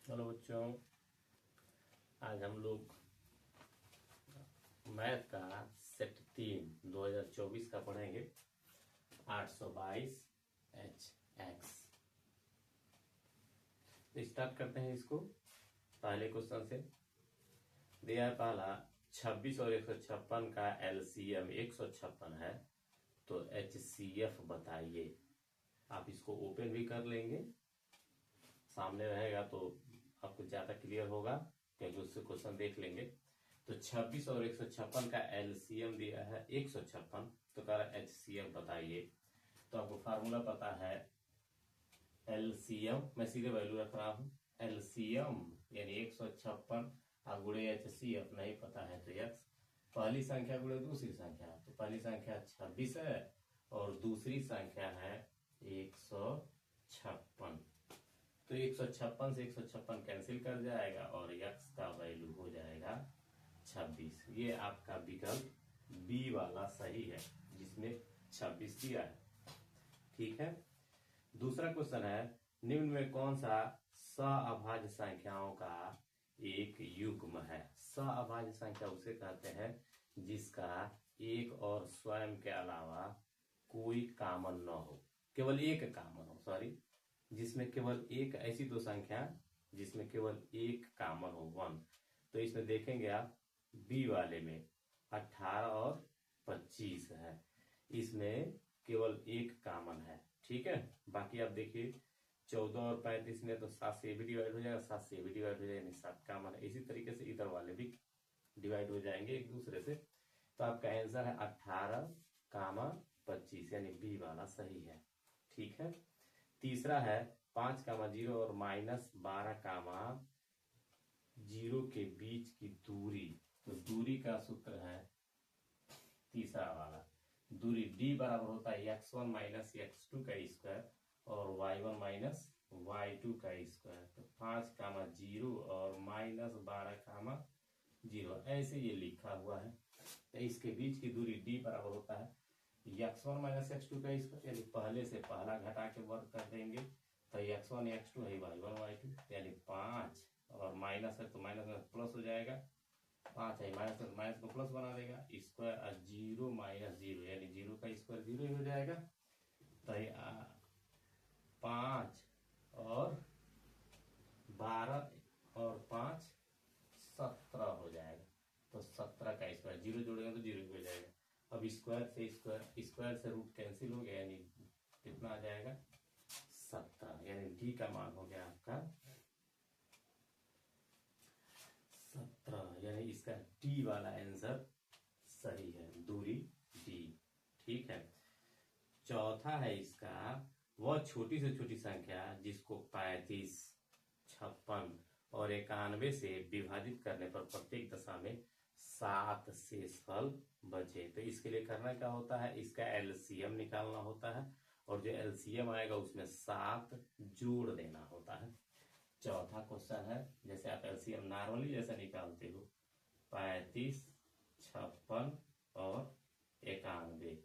Hello बच्चों, आज हम लोग मैथ का सेट 3 2024 का पढ़ेंगे। 822 एच एक्स। तो स्टार्ट करते हैं इसको पहले क्वेश्चन से। दिया है पहला, 26 और 156 का एलसीएम 156 है, तो एचसीएफ बताइए। आप इसको ओपन भी कर लेंगे, सामने रहेगा तो आपको ज्यादा क्लियर होगा, क्योंकि उससे क्वेश्चन देख लेंगे। तो 26 और 156 का एलसीएम दिया है 156, तो कह रहा है एचसीएफ बताइए। तो आपको फार्मूला पता है, एलसीएम मैं सीधे वैल्यू रख रहा हूं। एलसीएम यानी 156 और गुणे एचसीएफ नहीं पता है तो एक्स। पहली संख्या गुणे दूसरी संख्या, तो पहली संख्या 26 है और दूसरी संख्या है 156। तो 156 से 156 कैंसिल कर जाएगा और x का वैल्यू हो जाएगा 26। ये आपका विकल्प बी वाला सही है, जिसमें 26 दिया है। ठीक है। दूसरा क्वेश्चन है, निम्न में कौन सा सअभाज्य संख्याओं का एक युग्म है। सअभाज्य संख्या उसे कहते हैं जिसका एक और स्वयं के अलावा कोई कॉमन न हो, केवल एक कॉमन हो, सॉरी, जिसमें केवल एक, ऐसी दो संख्या जिसमें केवल एक कॉमन हो, 1। तो इसमें देखेंगे आप बी वाले में 18 और 25 है, इसमें केवल एक कॉमन है। ठीक है। बाकी आप देखिए 14 और 35 में तो 7 से भी डिवाइड हो जाएगा, 7 से भी डिवाइड हो जाएगा, 7 कॉमन है। इसी तरीके से इधर वाले भी डिवाइड हो जाएंगे एक दूसरे से। तो आपका आंसर है 18, 25, यानी बी वाला सही है। ठीक है। तीसरा है 5, 0 और -12, 0 के बीच की दूरी। तो दूरी का सूत्र है तीसरा वाला, दूरी d बराबर होता है x1 माइनस x2 का स्क्वायर और y1 माइनस y2 का स्क्वायर। तो 5, 0 और -12, 0 ऐसे ये लिखा हुआ है। तो इसके बीच की दूरी d बराबर होता है x1 माइनस x2 का स्क्वायर, यानी पहले से पहला घटा के वर्क कर देंगे। तो x1 x2 है, y1 y2, यानी 5 और माइनस है तो माइनस में प्लस हो जाएगा। 5 है, माइनस है तो माइनस को प्लस बना देगा। स्क्वायर 0 माइनस 0, यानी 0 का स्क्वायर 0 ही हो जाएगा। तो 5 और 12 और 5 17 हो जाएगा। तो 17 का स्क्वायर 0 जोड़ेंगे तो 0 हो जाएगा। अब स्क्वायर से रूट कैंसिल हो गया, यानी कितना आ जाएगा 17, यानी डी का मान हो गया आपका 17, यानी इसका डी वाला आंसर सही है, दूरी डी। ठीक है। चौथा है इसका, वह छोटी से छोटी संख्या जिसको 35, 56 और 91 से विभाजित करने पर प्रत्येक दशा में 7 शेषफल बचे। तो इसके लिए करना क्या होता है, इसका एलसीएम निकालना होता है और जो एलसीएम आएगा उसमें 7 जोड़ देना होता है। चौथा क्वेश्चन है, जैसे आप एलसीएम नॉर्मली जैसा निकालते हो, 35, 56 और 91।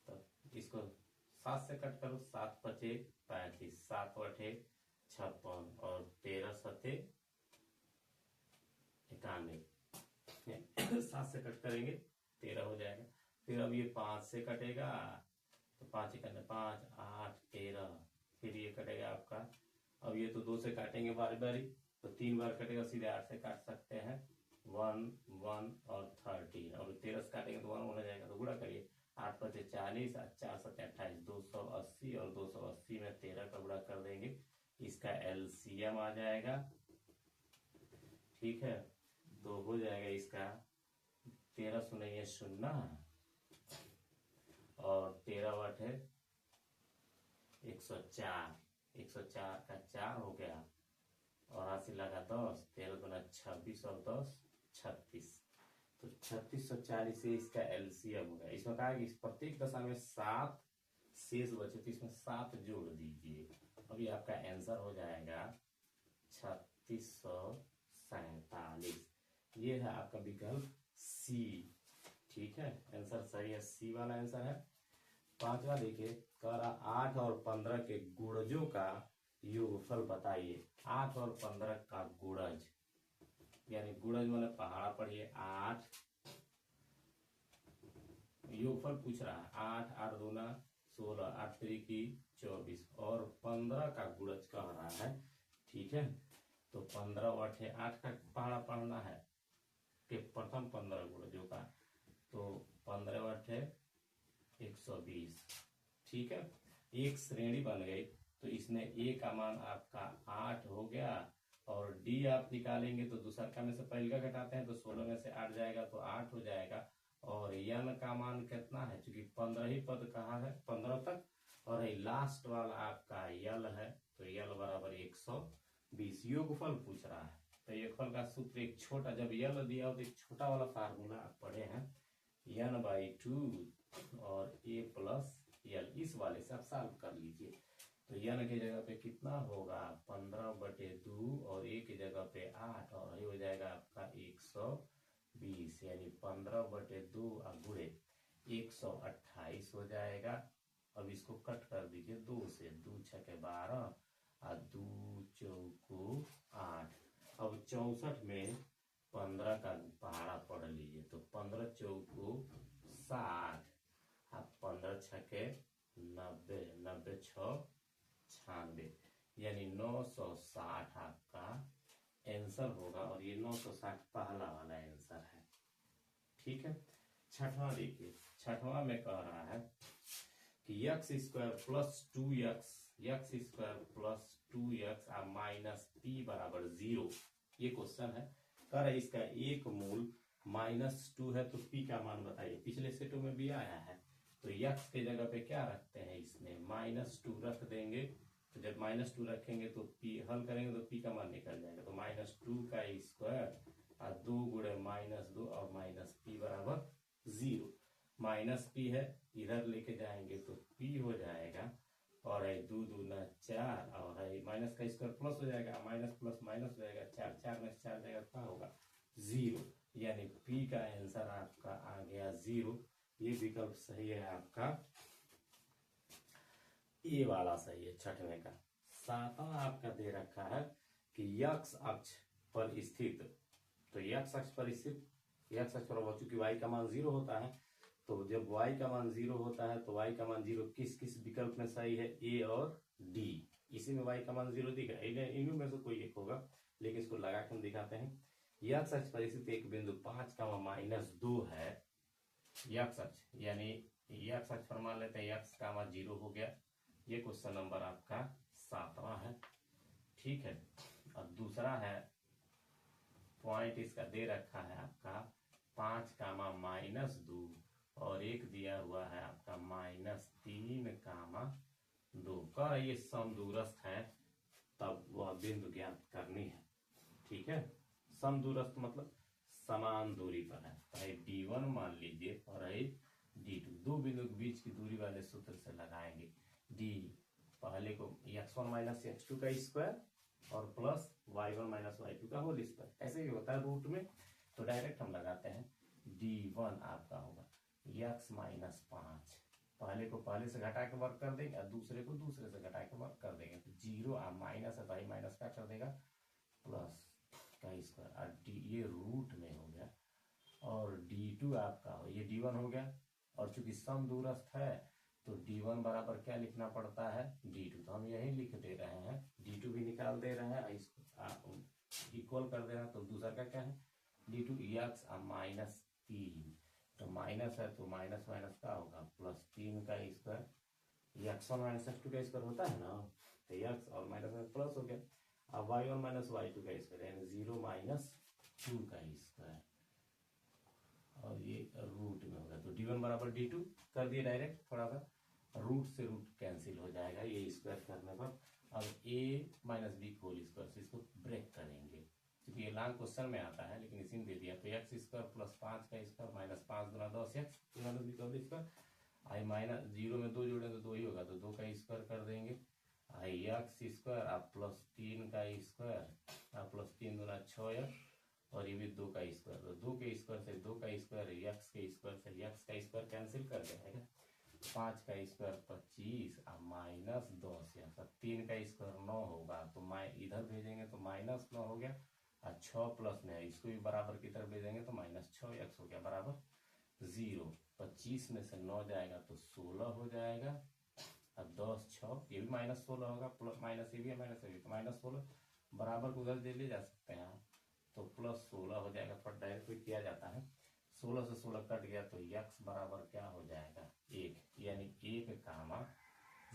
तो इसको 7 से कट करो, 7 पचे 35, 7 बटे 56 और 13 सते 91। 7 से कट करेंगे 13 हो जाएगा। फिर अब ये 5 से कटेगा, तो 5 ही करना, 5, 8, 13। फिर ये कटेगा आपका, अब ये तो 2 से काटेंगे बारी बारी, तो 3 बार कटेगा, सीधे 8 से काट सकते हैं, 1, 1 और 13। और 13 से काटेंगे तो 1 हो जाएगा। तो गुणा करिए, 8 पचे 40, 4 सते 28, 280 और 280 में 13 का गुणा कर देंगे, इसका एलसीएम आ जाएगा। ठीक है। तो हो जाएगा इसका 13 सुनिए 0 और 13 वाट है 104, 104 का 4 हो गया और हासिल लगा 10, 13 दूना 26 और 10 36। तो 3640 से इसका एलसीएम होगा। इसमें कहा कि प्रत्येक दशा में 7 शेष बचे, तो इसमें 7 जोड़ दीजिए। अभी आपका आंसर हो जाएगा 3647। ये है आपका विकल्प सी। ठीक है, आंसर सही है, सी वाला आंसर है। पांचवा देखिए, कह रहा 8 और 15 के गुणजों का योगफल बताइए। 8 और 15 का गुणज, यानी गुणज मतलब पहाड़ा पढ़िए 8, योगफल पूछ रहा है 8, 8 दूना 16, 8 त्रिकी 24 और 15 का गुणज कह रहा है। ठीक है, तो 15 और 8 का पहाड़ा पढ़ना है कि प्रथम 15 गुणजों का, तो 15 और 120। ठीक है, एक श्रेणी बन गई। तो इसमें ए का मान आपका 8 हो गया और डी आप निकालेंगे तो दूसरा का में से पहले का घटाते हैं तो 16 में से 8 जाएगा तो 8 हो जाएगा। और यन का मान कितना है, क्योंकि 15 ही पद कहा है 15 तक, और लास्ट वाला आपका यल है तो यल बराबर 120। योगफल पूछ रहा है तो योगफल का सूत्र एक छोटा, जब यल दिया हो तो एक छोटा वाला फार्मूला आप पढ़े हैं n/2 और a प्लस यल, इस वाले से आप सॉल्व कर लीजिए। तो n की जगह पे कितना होगा 15/2 और a की जगह पे 8 और ये हो जाएगा आपका 120, यानी 15/2 गुणे 128 हो जाएगा। अब इसको कट कर दीजिए 2 से, 2 छके 12 और 2 चौको 8। अब 64 में 15 का पहाड़ा पढ़ लीजिए तो 15 चौको 60, अब 15 छके 90, 90 6 96, यानी 960 आपका आंसर होगा। और ये 960 पहला वाला आंसर है। ठीक है, छठवां देखिए, छठवां में कह रहा है कि x² plus 2x, x² plus 2x और माइनस p बराबर 0। ये क्वेश्चन है, कह रहा है इसका एक मूल -2 है तो p का मान बताइए। पिछले सेटों में भी आया है। तो x के जगह पे क्या रखते हैं, इसमें -2 रख देंगे। तो जब -2 रखेंगे तो p हल करेंगे तो p का मान निकल जाएगा। तो -2 का स्क्वायर और 2 गुणे -2 और -p बराबर 0। -p है, इधर लेके जाएंगे तो p हो जाएगा और 2 दूना 4 और माइनस का स्क्वायर प्लस हो जाएगा, माइनस प्लस माइनस हो जाएगा 4, 4 में 4 जाएगा क्या होगा 0, यानी p का आंसर आपका आ गया 0। ये विकल्प सही है आपका, ए वाला सही है छठवें का। सातवां आपका दे रखा है कि x अक्ष पर स्थित, तो x अक्ष पर स्थित, x अक्ष पर चूंकि y का मान 0 होता है, तो जब y का मान 0 होता है तो y का मान 0 किस किस विकल्प में सही है, a और d। इसी में y का मान 0 दिखा, इन्हीं में से कोई एक होगा, लेकिन इसको लगा कर हम दिखाते हैं। x अक्ष पर स्थित एक बिंदु 5, -2 है, x अक्ष, यानी x अक्ष पर मान लेते हैं x का मान 0 हो गया। ये क्वेश्चन नंबर आपका 7वां है। ठीक है, और दूसरा है पॉइंट इसका दे रखा है आपका 5, -2 और एक दिया हुआ है आपका -3, कर ये समदूरस्थ है, तब वह बिंदु ज्ञात करनी है। ठीक है, समदूरस्थ मतलब समान दूरी पर है, तो d1 मान लीजिए और d2, दो बिंदु के बीच की दूरी वाले सूत्र से लगाएंगे। d पहले को x1 - x2 का स्क्वायर और प्लस y1 - y2 का होल स्क्वायर, ऐसे ही होता है रूट में। तो डायरेक्ट हम लगाते हैं, d1 आपका होगा x - 5, पहले को पहले से घटा के वर्क कर देंगे और दूसरे को दूसरे से घटा के वर्क कर देंगे। तो 0 और माइनस है, भाई माइनस क्या कर देगा प्लस का स्क्वायर, और डी ये रूट में हो गया। और d2 आपका हो, ये d1 हो गया, और चूंकि समदूरस्थ है तो d1 बराबर क्या लिखना पड़ता है d2, तो हम यही लिख दे रहे हैं, d2 भी निकाल दे रहे हैं, इसको इक्वल कर दे रहे हैं। तो दूसरा का क्या है d2 x -3, तो माइनस है तो माइनस माइनस का होगा +3 का स्क्वायर, x1 - x2 का स्क्वायर होता है ना, तो x और माइनस में प्लस हो गया। अब y1 - y2 का स्क्वायर यानी 0 - 2 का स्क्वायर, और ये रूट में होगा। तो d1 बराबर d2 कर दिए डायरेक्ट, थोड़ा सा रूट से रूट कैंसिल हो जाएगा ये स्क्वायर करने पर। अब a - b होल स्क्वायर से इसको ब्रेक करेंगे, क्योंकि ये लॉन्ग क्वेश्चन में आता है, लेकिन इसी में दे दिया। तो x² + 5 का स्क्वायर -5 × 10x - b का होल स्क्वायर, आई माइनस 0 में 2 जोड़े तो 2 ही होगा, तो 2 का स्क्वायर कर देंगे, आई x² आप +3 का स्क्वायर और +3 × 6x, और ये भी 2 का स्क्वायर, तो 2 के स्क्वायर से 2 का स्क्वायर, x के स्क्वायर से x का स्क्वायर कैंसिल कर जाएगा। 5 का स्क्वायर 25 और माइनस 10 यहाँ पर 3 का स्क्वायर 9 होगा, तो इधर भेजेंगे तो माइनस 9 हो गया, और 6 प्लस में है इसको भी बराबर की तरफ भेजेंगे तो माइनस 6x हो गया बराबर 0। 25 में से 9 जाएगा तो 16 हो जाएगा, अब 10 6 ये भी माइनस 16 होगा, प्लस माइनस ये भी है माइनस ये भी, तो माइनस 16 बराबर को उधर दे ले जा सकते हैं आप, तो प्लस 16 हो जाएगा। थोड़ा डायरेक्ट भी किया जाता है, 16 से 16 कट गया तो x बराबर क्या हो जाएगा 1, यानी 1,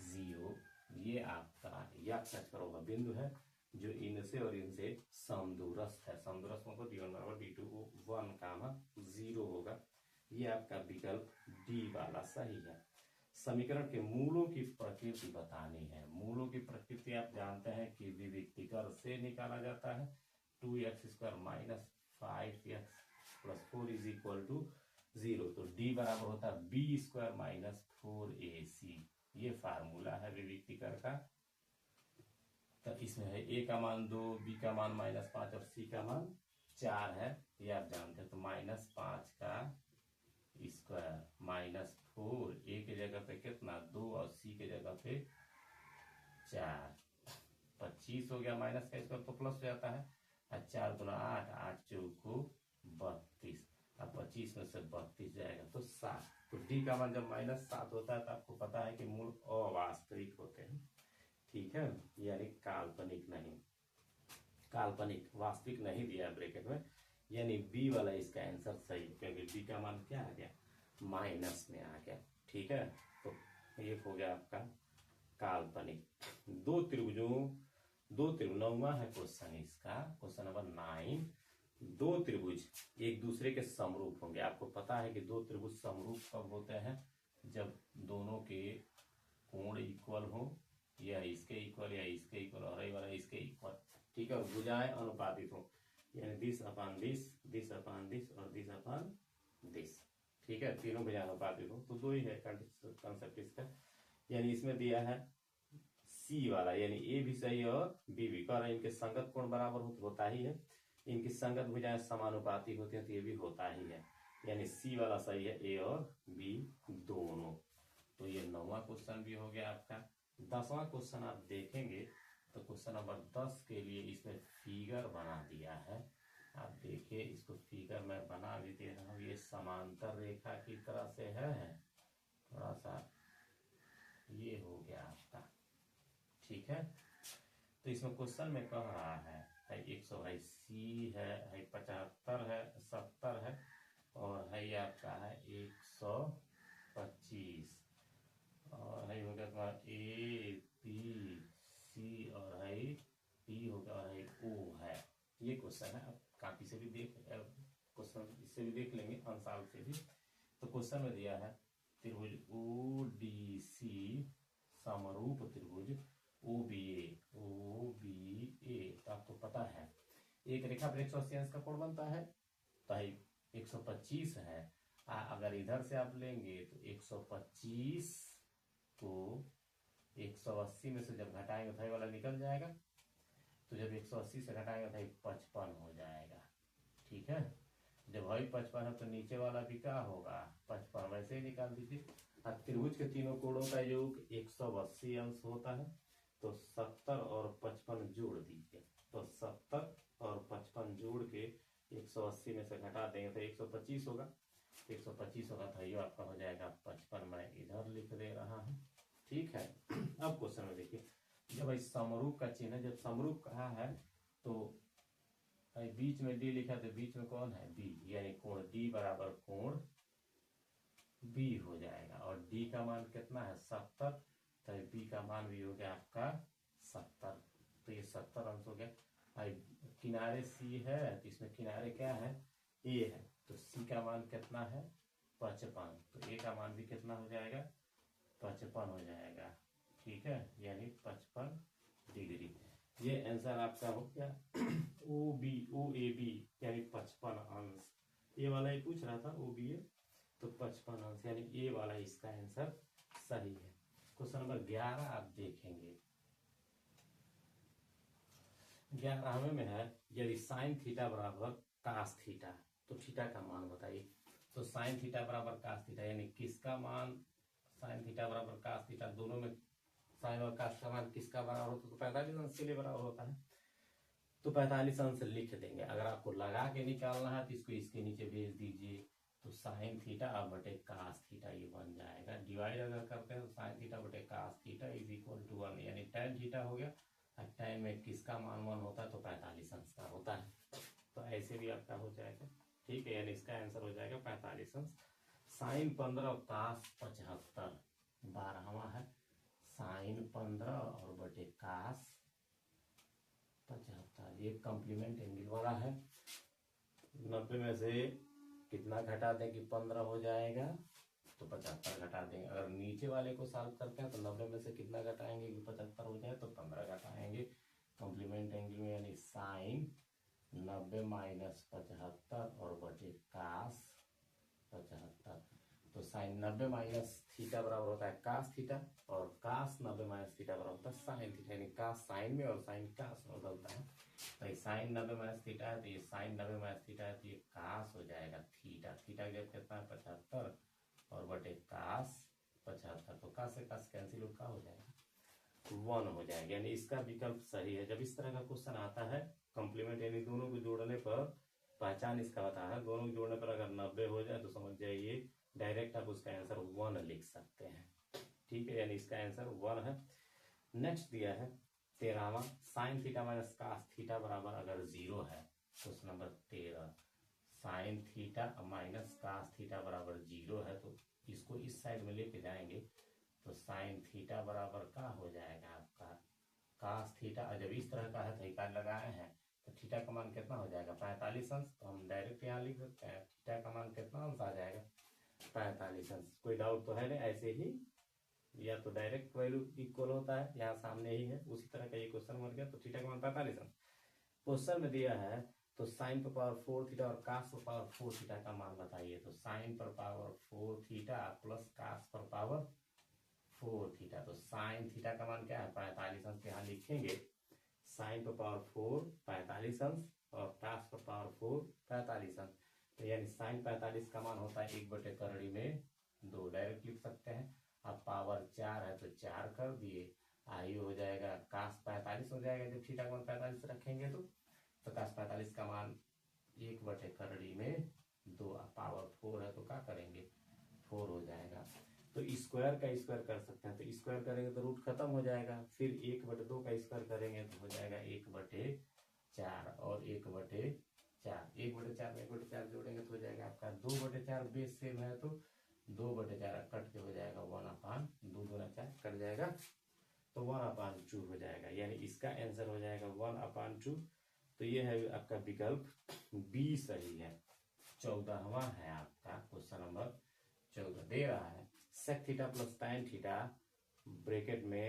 0। ये आपका x होगा बिंदु है जो इनसे और इनसे समदूरस्थ है। समदूरस्थ मतलब d1 बराबर d2 1, 0 होगा। ये आपका विकल्प डी वाला सही है। समीकरण के मूलों की प्रकृति बतानी है। मूलों की प्रकृति आप जानते हैं कि विविक्तिकर से निकाला जाता है। 2x² minus 5x plus 4 is equal to 0, तो d बराबर होता है b² माइनस 4ac। ये फार्मूला है विविक्तिकर का। तो इसमें है a का मान 2, b का मान -5 और c का मान 4 है, ये आप जानते हैं। तो -5 का स्क्वायर माइनस 4, a के जगह पे कितना 2 और c के जगह पे 4, 25 हो गया, माइनस का स्क्वायर तो प्लस हो जाता है, 4 दूना 8, 8 चौको 32, अब 25 में से 32 जाएगा तो 7। तो d का मान जब -7 होता है तो आपको पता है कि मूल अवास्तविक होते हैं, ठीक है, यानी काल्पनिक नहीं, काल्पनिक वास्तविक नहीं दिया ब्रैकेट में, यानी बी वाला इसका आंसर सही, क्योंकि बी का मान क्या आ गया माइनस में आ गया, ठीक है। तो ये हो गया आपका काल्पनिक। दो त्रिभुजों 9वां है क्वेश्चन इसका, क्वेश्चन नंबर 9। दो त्रिभुज एक दूसरे के समरूप होंगे। आपको पता है कि दो त्रिभुज समरूप कब होते हैं, जब दोनों के कोण इक्वल हो, या इसके इक्वल या इसके इक्वल और ये वाला इसके इक्वल, ठीक है, और भुजाएं अनुपातित हो, यानी 10/10, 10/10 और 10/10, ठीक है, तीनों भुजाएं अनुपातित हो। तो दो ही है कंसेप्ट इसका, यानी इसमें दिया है सी वाला, यानी ए भी सही है और बी भी, कह रहे हैं इनके संगत कोण बराबर होता ही है, इनकी संगत भुजाएं समानुपाती होती हैं, तो ये भी होता ही है, यानी सी वाला सही है, ए और बी दोनों। तो ये 9वां क्वेश्चन भी हो गया आपका। 10वां क्वेश्चन आप देखेंगे तो क्वेश्चन नंबर 10 के लिए इसमें फिगर बना दिया है। आप देखिए, इसको फिगर मैं बना भी दे रहा हूँ, ये समांतर रेखा की तरह से है, थोड़ा सा ये हो गया आपका, ठीक है। तो इसमें क्वेश्चन में कह रहा है 180 है 75 है 70 है, और है ये आपका है 125, और है हो गया तुम्हारा ए बी सी, और है पी हो गया, और है ओ है। ये क्वेश्चन है, आप कॉपी से भी देख, क्वेश्चन इससे भी देख लेंगे, अंशाल से भी। तो क्वेश्चन में दिया है त्रिभुज ओ डी सी समरूप त्रिभुज ओ बी ए, तो आपको पता है एक रेखा पर 180 अंश का कोण बनता है, तो 125 है। अगर इधर से आप लेंगे तो 125 को 180 में से जब घटाएंगे तो वाला निकल जाएगा, तो जब 180 से घटाएंगे तो 55 हो जाएगा, ठीक है। जब भाई 55 है तो नीचे वाला भी क्या होगा 55, वैसे ही निकाल दीजिए। अब त्रिभुज के तीनों कोणों का योग 180 अंश होता है, तो 70 और 55 जोड़ दीजिए, तो 70 और 55 जोड़ के 180 में से घटा देंगे तो 125 होगा, 125 होगा, तो ये आपका हो जाएगा 55, मैं इधर लिख दे रहा हूँ, ठीक है। अब क्वेश्चन में देखिए, जब इस समरूप का चिन्ह है, जब समरूप कहा है तो बीच में डी लिखा, तो बीच में कौन है बी, यानी कोण डी बराबर कोण बी हो जाएगा, और डी का मान कितना है 70, तो बी का मान भी हो गया आपका 70, तो ये 70 अंश हो गया। किनारे सी है तो इसमें किनारे क्या है ए है, तो सी का मान कितना है 55, तो ए का मान भी कितना हो जाएगा 55 हो जाएगा, ठीक है, यानी 55 डिग्री। ये आंसर आपका हो गया ओ ए बी, यानी 55 अंश। ये वाला ही पूछ रहा था ओ बी ए, तो 55 अंश, यानी ए वाला इसका आंसर सही है। क्वेश्चन नंबर 11 आप देखेंगे, 11वें में है यदि साइन थीटा बराबर कास थीटा, तो थीटा का मान बताइए। तो साइन थीटा बराबर कास थीटा, यानी किसका मान साइन थीटा बराबर कास थीटा, दोनों में साइन और कास का मान किसका बराबर होता है? तो 45 अंश के लिए बराबर होता है। तो 45 अंश लिख देंगे। अगर आपको लगा के निकालना है तो इसको इसके नीचे भेज दीजिए। तो साइन थीटा अब बटे कास थीटा ये बन जाएगा। डिवाइड अगर करते हैं तो साइन थीटा बटे cos theta is equal to 1, यानी tan थीटा हो गया। और tan में किसका मान 1 होता है? तो 45 अंश का होता है। तो ऐसे भी आपका हो जाएगा, ठीक है, यानी इसका आंसर हो जाएगा 45 अंश। साइन 15 और कास 75, 12वां है साइन 15 और बटे कास 75। ये कॉम्प्लीमेंट एंगल वाला है। 90 में से कितना घटा दें कि 15 हो जाएगा? तो 75 घटा देंगे। अगर नीचे वाले को सॉल्व करते हैं तो 90 में से कितना घटाएंगे कि 75 हो जाए? तो 15 घटाएंगे कॉम्प्लीमेंट एंगल में, यानी साइन 90 माइनस 75 और बटे कास 75। तो साइन 90 माइनस थीटा बराबर होता है कास थीटा, और कास 90 माइनस थीटा बराबर होता है साइन थीटा, यानी कास साइन में और साइन कास में बदलता है। तो ये साइन 90 माइनस थीटा है तो ये साइन 90 माइनस थीटा है तो ये कास हो जाएगा थीटा। थीटा की जगह कितना है? 75 और बटे कास 75। तो कास से कास कैंसिल हो, का हो जाएगा 1 हो जाएगा, यानी इसका विकल्प सही है। जब इस तरह का क्वेश्चन आता है कॉम्प्लीमेंट यानी दोनों को जोड़ने पर पहचान इसका बता है, दोनों को जोड़ने पर अगर 90 हो जाए तो समझ जाइए डायरेक्ट आप उसका आंसर 1 लिख सकते हैं, ठीक है, यानी इसका आंसर 1 है। नेक्स्ट दिया है 13वां, sine theta minus cos theta बराबर अगर 0 है, question number 13, sine theta minus cos theta बराबर 0 है तो इसको इस साइड में लेके जाएंगे तो साइन थीटा बराबर का हो जाएगा आपका कास थीटा। और जब इस तरह का है तो एक लगाए हैं तो थीटा का मान कितना हो जाएगा? 45 अंश। तो हम डायरेक्ट यहाँ लिख सकते हैं थीटा का मान कितना अंश आ जाएगा? 45 अंश। कोई डाउट तो है नहीं, ऐसे ही या तो डायरेक्ट वैल्यू इक्वल होता है, यहाँ सामने ही है, उसी तरह का ये क्वेश्चन बन गया। तो थीटा का मान 45 अंश क्वेश्चन में दिया है। तो साइन पर पावर 4 थीटा और कास पर पावर 4 थीटा का मान बताइए। तो साइन पर पावर 4 थीटा प्लस कास पर पावर 4 थीटा। तो साइन थीटा का मान क्या है? 45 अंश। यहाँ लिखेंगे साइन पर पावर 4 45 अंश और कास पर पावर 4 45 अंश। तो यानी साइन 45 का मान होता है 1/3 में 2, डायरेक्ट लिख सकते हैं। अब पावर 4 है तो 4 कर दिए, आई हो जाएगा कास 45 हो जाएगा जब थीटा का मान 45 रखेंगे तो कास 45 का मान 1/3 में 2, पावर 4 है तो क्या करेंगे? 4 हो जाएगा। तो स्क्वायर का स्क्वायर कर सकते हैं, तो स्क्वायर करेंगे तो रूट खत्म हो जाएगा। फिर 1/2 का स्क्वायर करेंगे तो हो जाएगा 1/4 और 1/4। 1/4 में 1/4 जोड़ेंगे तो हो जाएगा आपका 2/4। बेस सेम है तो 2/4 कट के हो जाएगा 1/2, 2 4 कट जाएगा तो 1/2 हो जाएगा, यानी इसका आंसर हो जाएगा 1/2। तो ये है आपका विकल्प बी सही है। 14वां है आपका क्वेश्चन नंबर 14 दे रहा है sec theta plus tan theta bracket में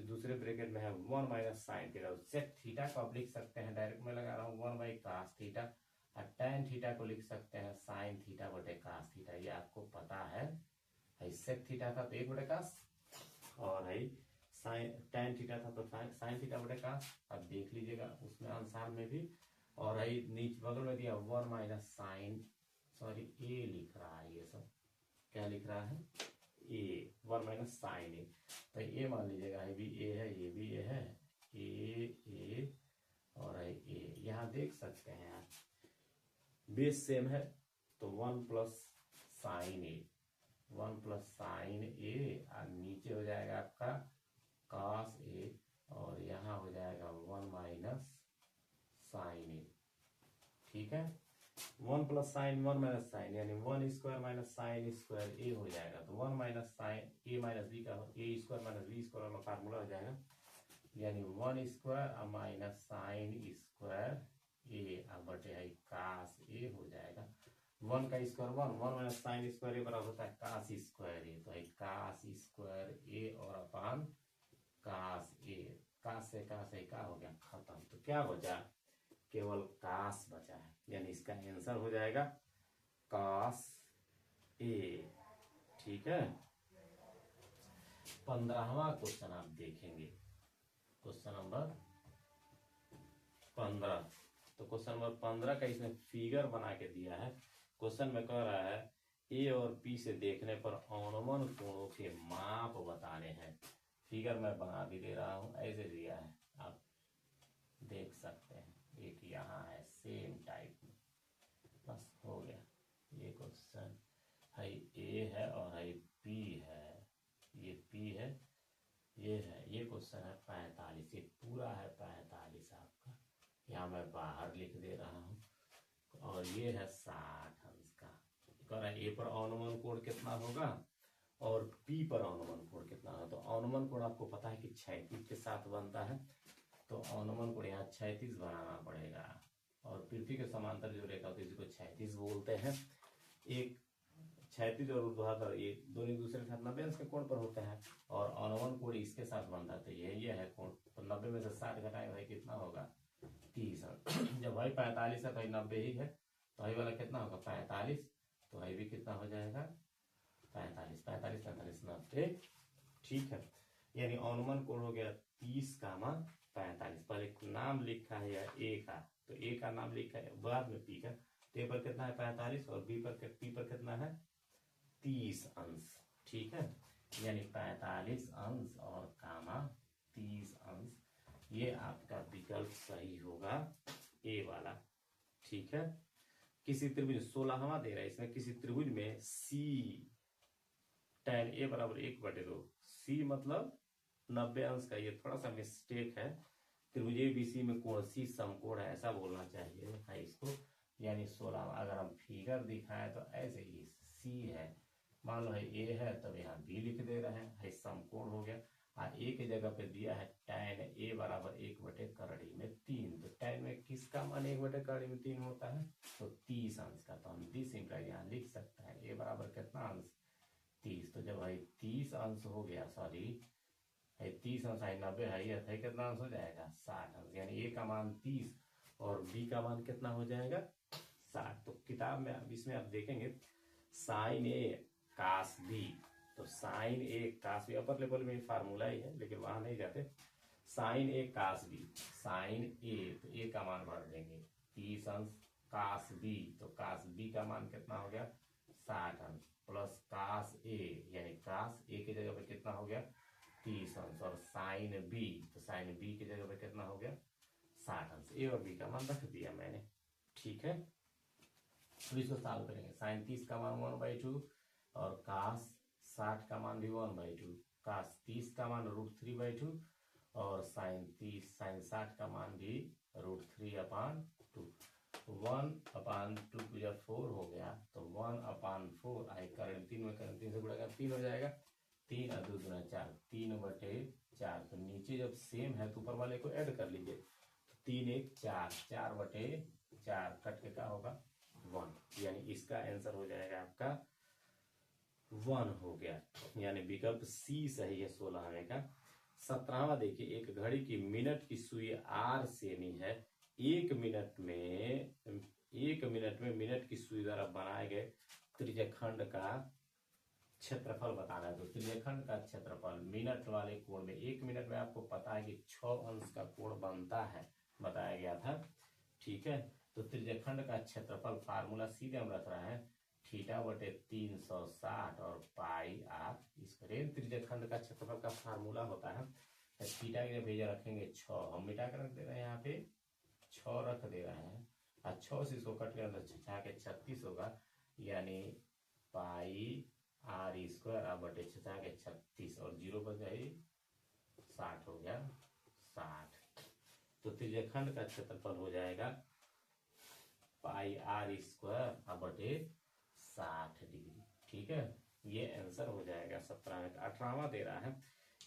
दूसरे ब्रैकेट में है 1 minus sine theta. Sec theta को आप लिख सकते हैं, डायरेक्ट में लगा रहा हूँ 1/cos थीटा, और tan थीटा को लिख सकते हैं साइन थीटा बटे cos थीटा। ये आपको पता है सेक थीटा था तो 1/cos और है साइन tan थीटा था तो साइन थीटा बटे cos। अब देख लीजिएगा उसमें अनुसार में भी, और है नीचे बगल में दिया 1 माइनस साइन, सॉरी ए लिख रहा है, ये सब क्या लिख रहा है? ए, 1 माइनस साइन ए। तो ए मान लीजिएगा, ये भी ए है, ये भी ए है, ए और ए। यहाँ देख सकते हैं आप बेस सेम है तो 1 प्लस साइन ए, 1 प्लस साइन ए, और नीचे हो जाएगा आपका कॉस ए, और यहाँ हो जाएगा 1 माइनस साइन ए, ठीक है। 1 प्लस साइन 1 माइनस साइन, यानी 1 स्क्वायर माइनस साइन स्क्वायर ए हो जाएगा। तो 1 माइनस साइन ए माइनस बी का ए स्क्वायर माइनस बी स्क्वायर वाला फार्मूला हो जाएगा, यानी 1 स्क्वायर माइनस साइन स्क्वायर ए बटे है कास ए हो जाएगा। 1 का स्क्वायर 1 माइनस साइन स्क्वायर ए बराबर होता है कास स्क्वायर ए, तो है कास स्क्वायर ए और अपान कास ए। कास से का हो गया खत्म, तो क्या बचा? केवल कास बचा है, यानी इसका आंसर हो जाएगा कास ए, ठीक है। 15वां क्वेश्चन आप देखेंगे, क्वेश्चन नंबर 15। तो क्वेश्चन नंबर 15 का इसमें फिगर बना के दिया है। क्वेश्चन में कह रहा है ए और पी से देखने पर अनुमान कोणों के माप बताने हैं। फिगर मैं बना भी दे रहा हूं, ऐसे दिया है, आप देख सकते हैं। एक यहाँ है सेम टाइप में, बस हो गया। ये क्वेश्चन है, ए है और है पी है, ये पी है, ये है। ये क्वेश्चन है 45, ये पूरा है 45 आपका, यहाँ मैं बाहर लिख दे रहा हूँ। और ये है 60 अंश का। कह रहा है ए पर अनुमान कोण कितना होगा और पी पर अनुमान कोण कितना होगा। तो अनुमान कोण आपको पता है कि 36 के साथ बनता है, तो अनुमान कोण यहाँ 36 बनाना पड़ेगा। और पृथ्वी के समांतर जो रेखा होती है जिसको 36 बोलते हैं। एक 36 और ऊर्ध्वाधर ये दोनों एक दूसरे के साथ 90 अंश के कोण पर होते हैं, और अनुमान कोण इसके साथ बनता है। तो ये है कोण। तो 90 में से 60 घटाएंगे भाई कितना होगा, 30 अंश। जब भाई 45 है तो 90 ही है, तो भाई वाला कितना होगा 45, तो भाई भी कितना हो जाएगा 45, 45 45 90। ठीक है, यानी अनुमान कोण हो गया 30 का मान 45। पहले नाम लिखा है या ए का, तो ए का नाम लिखा है, बाद में पी का। तो ए पर कितना है 45 और पी पर कितना है 30 अंश। ठीक है, यानी 45 अंश और कामा 30 अंश, ये आपका विकल्प सही होगा ए वाला। ठीक है, किसी त्रिभुज 16वां दे रहा है इसमें, किसी त्रिभुज में सी tan ए बराबर 1/2, सी मतलब 90 अंश का, ये थोड़ा सा मिस्टेक है। त्रिभुज एबीसी में कोण सी समकोण है, ऐसा बोलना चाहिए है इसको। यानी 16, अगर हम फिगर दिखाएं तो ऐसे ही सी है, मान लो है ए है, तब यहाँ बी लिख दे रहे हैं, है समकोण हो गया। ए की जगह पे दिया है tan ए बराबर 1/3 तो tan में किसका मान 1/3 होता है, तो 30 अंश का। तो हम 30 इंप्लाई यहाँ लिख सकते हैं, ए बराबर कितना अंश 30। तो जब भाई 30 अंश हो गया, सॉरी है 30 अंश है 90 है, यह है कितना अंश हो जाएगा 60 अंश। यानी ए का मान 30 और बी का मान कितना हो जाएगा 60। तो किताब में अब इसमें आप देखेंगे साइन ए कास बी, तो साइन ए कास बी अपर लेवल में फार्मूला ही है, लेकिन वहां नहीं जाते। साइन ए कास बी, साइन ए, तो ए का मान भर देंगे 30 अंश, कास बी, तो कास बी का मान कितना हो गया 60 अंश, प्लस कास ए, यानी कास ए की जगह पे कितना हो गया 30 अंश, और साइन बी, तो साइन बी की जगह पे कितना हो गया 60 अंश। ए और बी का मान रख दिया मैंने। ठीक है, तो इसको सॉल्व करेंगे। साइन 30 का मान 1/2 और कास 60 का मान भी 1/2, कास 30 का मान √3/2 और साइन 60 का मान भी √3/2। 1/2 जब 4 हो गया तो 1/4 आई करेंट 3 में, करेंट 3 से गुणा कर 3 हो जाएगा, 3 और 2 गुना 4, 3/4। तो नीचे जब सेम है तो ऊपर वाले को ऐड कर लीजिए, 3 1 4, 4/4 कट के क्या होगा 1, यानी इसका आंसर हो जाएगा आपका 1 हो गया। यानी विकल्प सी सही है 16वें का। 17वां देखिए, एक घड़ी की मिनट की सुई आर सेमी है, 1 मिनट में मिनट की सुई द्वारा बनाए गए त्रिज्यखंड का क्षेत्रफल बताना है। तो त्रिज्यखंड का क्षेत्रफल मिनट वाले कोण में, 1 मिनट में आपको पता है कि 6 अंश का कोण बनता है, बताया गया था। ठीक है, तो त्रिज्यखंड का क्षेत्रफल फार्मूला सीधे हम रख रहे हैं, θ/360 और पाई आर स्क्वायर। त्रिज्यखंड का क्षेत्रफल का फार्मूला होता है, थीटा के भेजा रखेंगे 6, हम मिटा कर रख दे रहे हैं, यहाँ पे 6 रख दे रहे हैं, और 6 से इसको कट कर 6 के 36 होगा, यानी पाई आर स्क्वायर अब बटे 6 के 36 और 0 बच जाए 60 हो गया 60। तो त्रिज्यखंड का क्षेत्रफल हो जाएगा पाई आर स्क्वायर अब बटे 60 डिग्री। ठीक है, ये आंसर हो जाएगा 17 का। 18वां दे रहा है,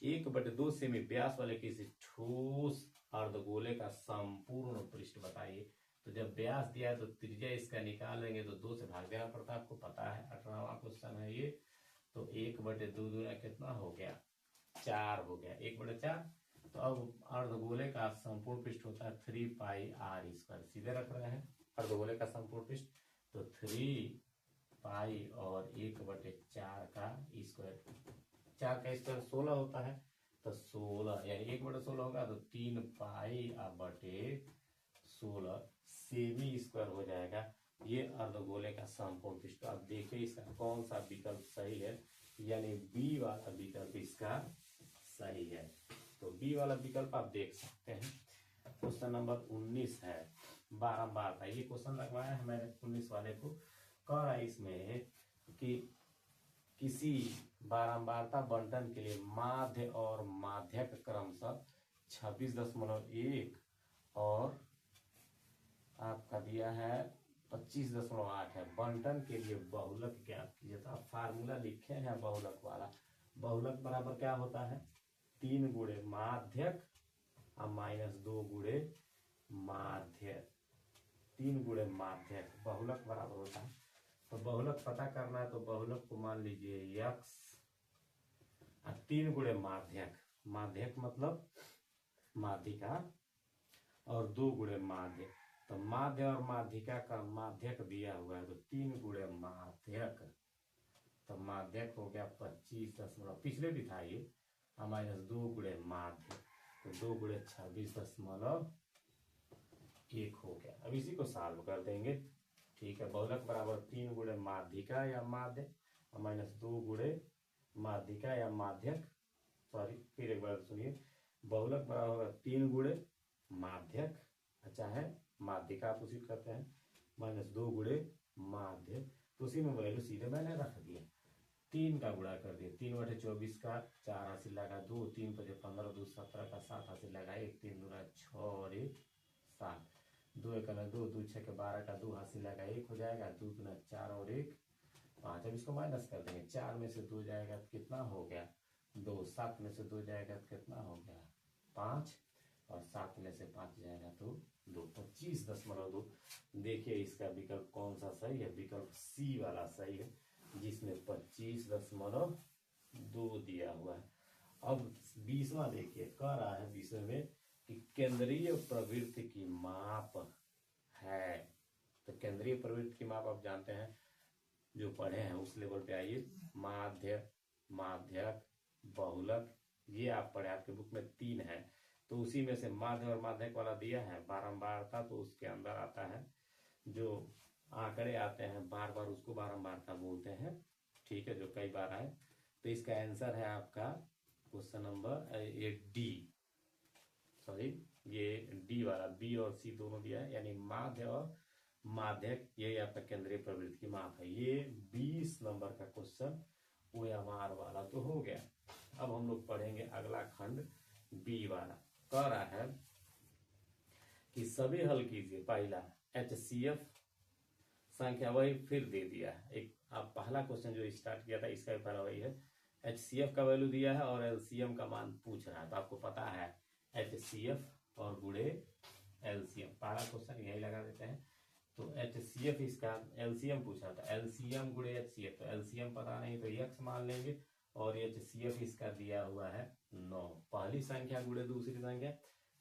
1/2 सेमी व्यास वाले किसी ठोस अर्धगोले का संपूर्ण पृष्ठ बताइए। तो जब व्यास दिया है तो त्रिज्या इसका निकालेंगे तो 2 से भाग देना पड़ता है, आपको पता है। 18वां क्वेश्चन है ये। तो 1/2 दूना कितना हो गया 4 हो गया, 1/4। तो अब अर्धगोले का संपूर्ण पृष्ठ होता है 3 पाई आर स्क्वायर, सीधे रख रहे हैं अर्धगोले का संपूर्ण पृष्ठ, तो 3 पाई और 1/4 का स्क्वायर, 4 का स्क्वायर 16 होता है, तो 16 यानी 1/16 होगा, तो 3 पाई अब बटे 16 सेमी स्क्वायर हो जाएगा। ये अर्धगोले का समकोण पिष्ठ। आप देखिए इसका कौन सा विकल्प सही है, यानी बी वाला विकल्प इसका सही है। तो बी वाला विकल्प आप देख सकते हैं। क्वेश्चन नंबर 19 है, बारंबार था। ये क्वेश्चन लगवाया है मैंने 19 वाले को। कह रहा है इसमें कि किसी बारंबारता बंटन के लिए माध्य और माध्यक क्रमशः 26.1 और आपका दिया है 25.8 है। बंटन के लिए बहुलक ज्ञात कीजिए। तो आप फार्मूला लिखे हैं बहुलक वाला। बहुलक बराबर क्या होता है, 3 गुणे माध्यक और -2 गुणे माध्यक। 3 गुणे माध्यक बहुलक बराबर होता है। तो बहुलक पता करना है तो बहुलक को मान लीजिए यक्स, 3 गुणे माध्यक। माध्यक मतलब माध्यिका और 2 गुणे माध्य। तो माध्य और माध्यिका का माध्यक दिया हुआ है तो 3 गुणे माध्यक। तो माध्यक हो गया 25 पिछले भी था ये, -2 गुणे माध्य। तो 2 गुणे 26.1 हो गया। अब इसी को सॉल्व कर देंगे। ठीक है, बहुलक बराबर 3 गुणे माध्यिका या माध्य और -2 गुणे माध्यिका या माध्यक। सॉरी, फिर एक बार सुनिए। बहुलक बराबर होगा 3 गुणे माध्यक, अच्छा है माध्यिका आप उसी करते हैं, -2 गुणे माध्य। तो उसी में वैल्यू सीधे मैंने रख दिया। 3 का गुणा कर दिया, 3/24 का 4 हासिल लगा 2, 3 × 15 2 17 का 7 हासिल लगा 1, 3 दूना 6 और 1 7, 2 1 2, 2 6 के 12 का 2 हासिल लगा 1 हो जाएगा, 2 दूना 4 और 1 5। अब इसको माइनस कर देंगे, 4 में से 2 जाएगा तो कितना हो गया 2, 7 में से 2 जाएगा तो कितना हो गया 5 और 7 में से 5 जाएगा तो 2, 25.2। देखिए इसका विकल्प कौन सा सही है, विकल्प सी वाला सही है, जिसमें 25.2 दिया हुआ है। अब 20वां देखिए, कह रहा है 20वें में कि केंद्रीय प्रवृत्ति की माप है। तो केंद्रीय प्रवृत्ति की माप आप जानते हैं, जो पढ़े हैं उस लेवल पे आइए। माध्य, माध्यक, बहुलक, ये आप पढ़े, आपके बुक में 3 है। तो उसी में से माध्य और माध्यक वाला दिया है। बारंबारता तो उसके अंदर आता है, जो आंकड़े आते हैं बार बार उसको बारंबारता बोलते हैं। ठीक है, जो कई बार आए। तो इसका आंसर है आपका क्वेश्चन नंबर ये डी, सॉरी ये डी वाला, बी और सी दोनों दिया है, यानी माध्य और माध्यक यही आपका केंद्रीय प्रवृत्ति की माप है। ये 20 नंबर का क्वेश्चन ओएमआर वाला तो हो गया। अब हम लोग पढ़ेंगे अगला खंड बी वाला। कह रहा है कि सभी हल कीजिए। पहला HCF संख्या वही फिर दे दिया है। एक आप पहला क्वेश्चन जो स्टार्ट किया था इसका भी पहला वही है। HCF का वैल्यू दिया है और LCM का मान पूछ रहा है। तो आपको पता है HCF और गुणे LCM, पहला क्वेश्चन यही लगा देते हैं। तो HCF इसका LCM पूछा था, LCM गुणे HCF। तो LCM पता नहीं तो x मान लेंगे और HCF इसका दिया हुआ है 9। पहली संख्या गुणे दूसरी संख्या,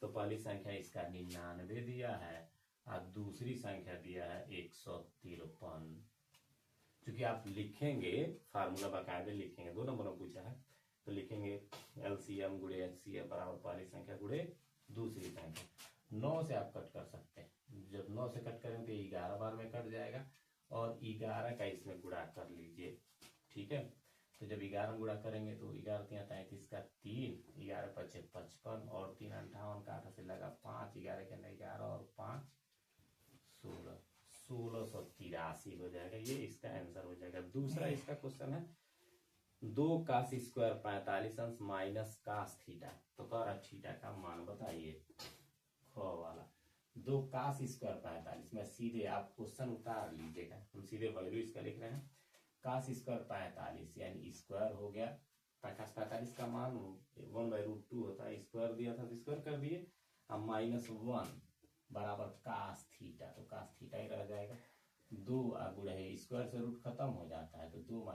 तो पहली संख्या इसका 99 दिया है और दूसरी संख्या दिया है 153। क्योंकि आप लिखेंगे फार्मूला बाकायदे लिखेंगे, 2 नंबर में पूछा है तो लिखेंगे LCM गुणे HCF बराबर पहली संख्या गुणे दूसरी संख्या। 9 से आप कट कर सकते हैं। जब 9 से कट करेंगे तो 11 बार में कट जाएगा और 11 का इसमें गुणा कर लीजिए। ठीक है, तो जब 11 में गुणा करेंगे तो 11 3 33 का 3, 11 5 55 और 3 58 का 8 से लगा 5, 11 के अंदर 11 और 5 16, 1683 हो जाएगा। ये इसका आंसर हो जाएगा। दूसरा इसका क्वेश्चन है 2 cos स्क्वायर 45 अंश माइनस कास थीटा। तो कह रहा थीटा का मान बताइए। ख वाला 2 cos स्क्वायर 45, मैं सीधे आप क्वेश्चन उतार लीजिएगा, हम सीधे वैल्यू इसका लिख रहे हैं। cos स्क्वायर 45 यानी स्क्वायर हो गया, 45 का मान 1/√2 होता है। स्क्वायर दिया था तो स्क्वायर कर दिए। अब -1 बराबर कास थीटा, तो कास थीटा ही रह जाएगा। 2 गुणा है, स्क्वायर से रूट खत्म हो जाता है तो 2 -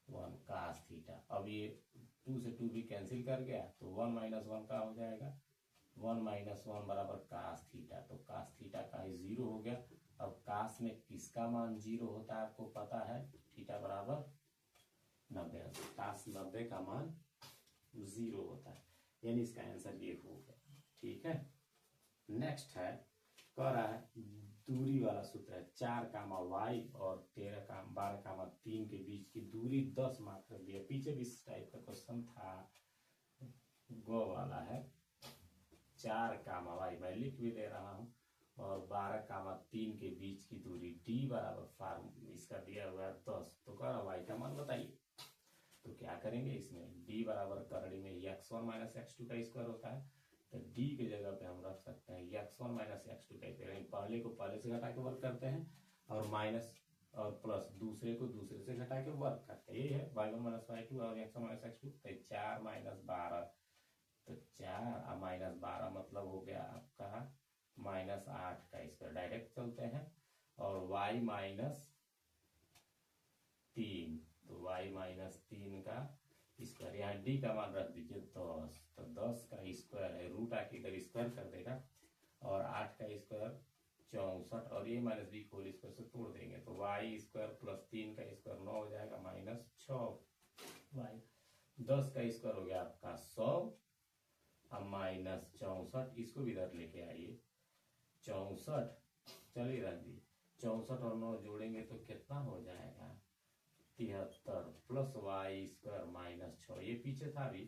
1 कास थीटा। अब ये 2 से 2 भी कैंसिल कर गया तो 1 - 1 का हो जाएगा, 1 - 1 बराबर कास थीटा। तो कास थीटा का ही 0 हो गया। अब कास में किसका मान 0 होता है आपको पता है, थीटा बराबर 90। कास 90 का मान 0 होता है, यानी इसका आंसर ये हो गया। ठीक है, नेक्स्ट है, कह रहा है दूरी वाला सूत्र है 4, और 12, के बीच की दूरी 10 मात्र दिया। पीछे भी इस टाइप का क्वेश्चन था, गो वाला है। 4, मैं लिख भी दे रहा हूं, और 12, के बीच की दूरी d बराबर फार्म इसका दिया हुआ है 10। तो कह रहा y का मान बताइए। तो क्या करेंगे, इसमें d बराबर करड़ी में x1 माइनस x2 का स्क्वायर होता है, तो d की जगह पे हम रख सकते हैं x1 माइनस x2 का स्क्वायर। पहले को पहले से घटा के वर्क करते हैं, और माइनस और प्लस दूसरे को दूसरे से घटा के वर्क करते हैं। ये है y1 माइनस y2 और x1 माइनस x2। तो 4 माइनस 12, तो 4 माइनस 12 मतलब हो गया आपका माइनस 8 का स्क्वायर। डायरेक्ट चलते हैं, और y माइनस 3, तो y माइनस 3 का स्क्वायर, यहाँ d का मान रख दीजिए 10, तो 10 का स्क्वायर है, रूट आके इधर स्क्वायर कर देगा, और 8 का स्क्वायर 64, और ये माइनस b होल स्क्वायर से तोड़ देंगे, तो y स्क्वायर प्लस 3 का स्क्वायर 9 हो जाएगा माइनस 6y। 10 का स्क्वायर हो गया आपका 100, अब माइनस 64, इसको भी इधर लेके आइए। 64 चलिए रख दी, 64 और 9 जोड़ेंगे तो कितना हो जाएगा 73, प्लस y स्क्वायर माइनस 6, ये पीछे था अभी,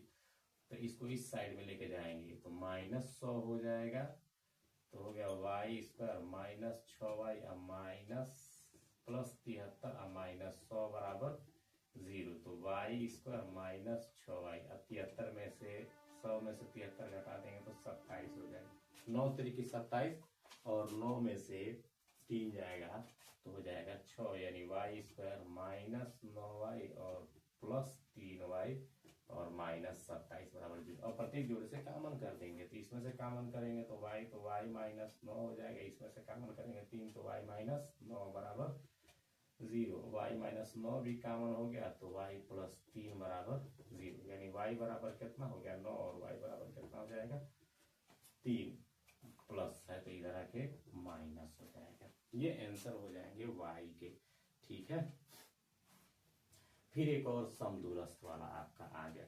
तो इसको इस साइड में लेके जाएंगे तो माइनस 100 हो जाएगा। तो हो गया y स्क्वायर माइनस 6y, अब माइनस प्लस 73, अब माइनस 100 बराबर 0। तो y स्क्वायर माइनस 6y, अब 73 में से 100 में से 73 घटा देंगे तो 27 हो जाएगा। 9 तरीके 27, और 9 में से 3 जाएगा तो हो जाएगा 6, यानी y स्क्वायर माइनस 9y और प्लस 3y और माइनस 27 बराबर 0। और प्रत्येक जोड़े से कॉमन कर देंगे, तो इसमें से कॉमन करेंगे तो y माइनस 9 हो जाएगा, इसमें से कॉमन करेंगे 3 तो y माइनस 9 बराबर 0। y माइनस 9 भी कॉमन हो गया तो y प्लस 3 बराबर 0, यानी y बराबर कितना हो गया 9, और y बराबर कितना हो जाएगा 3, प्लस है तो इधर आके माइनस हो जाएगा। ये आंसर हो जाएंगे y के। ठीक है, फिर एक और समदूरस्थ वाला आपका आ गया,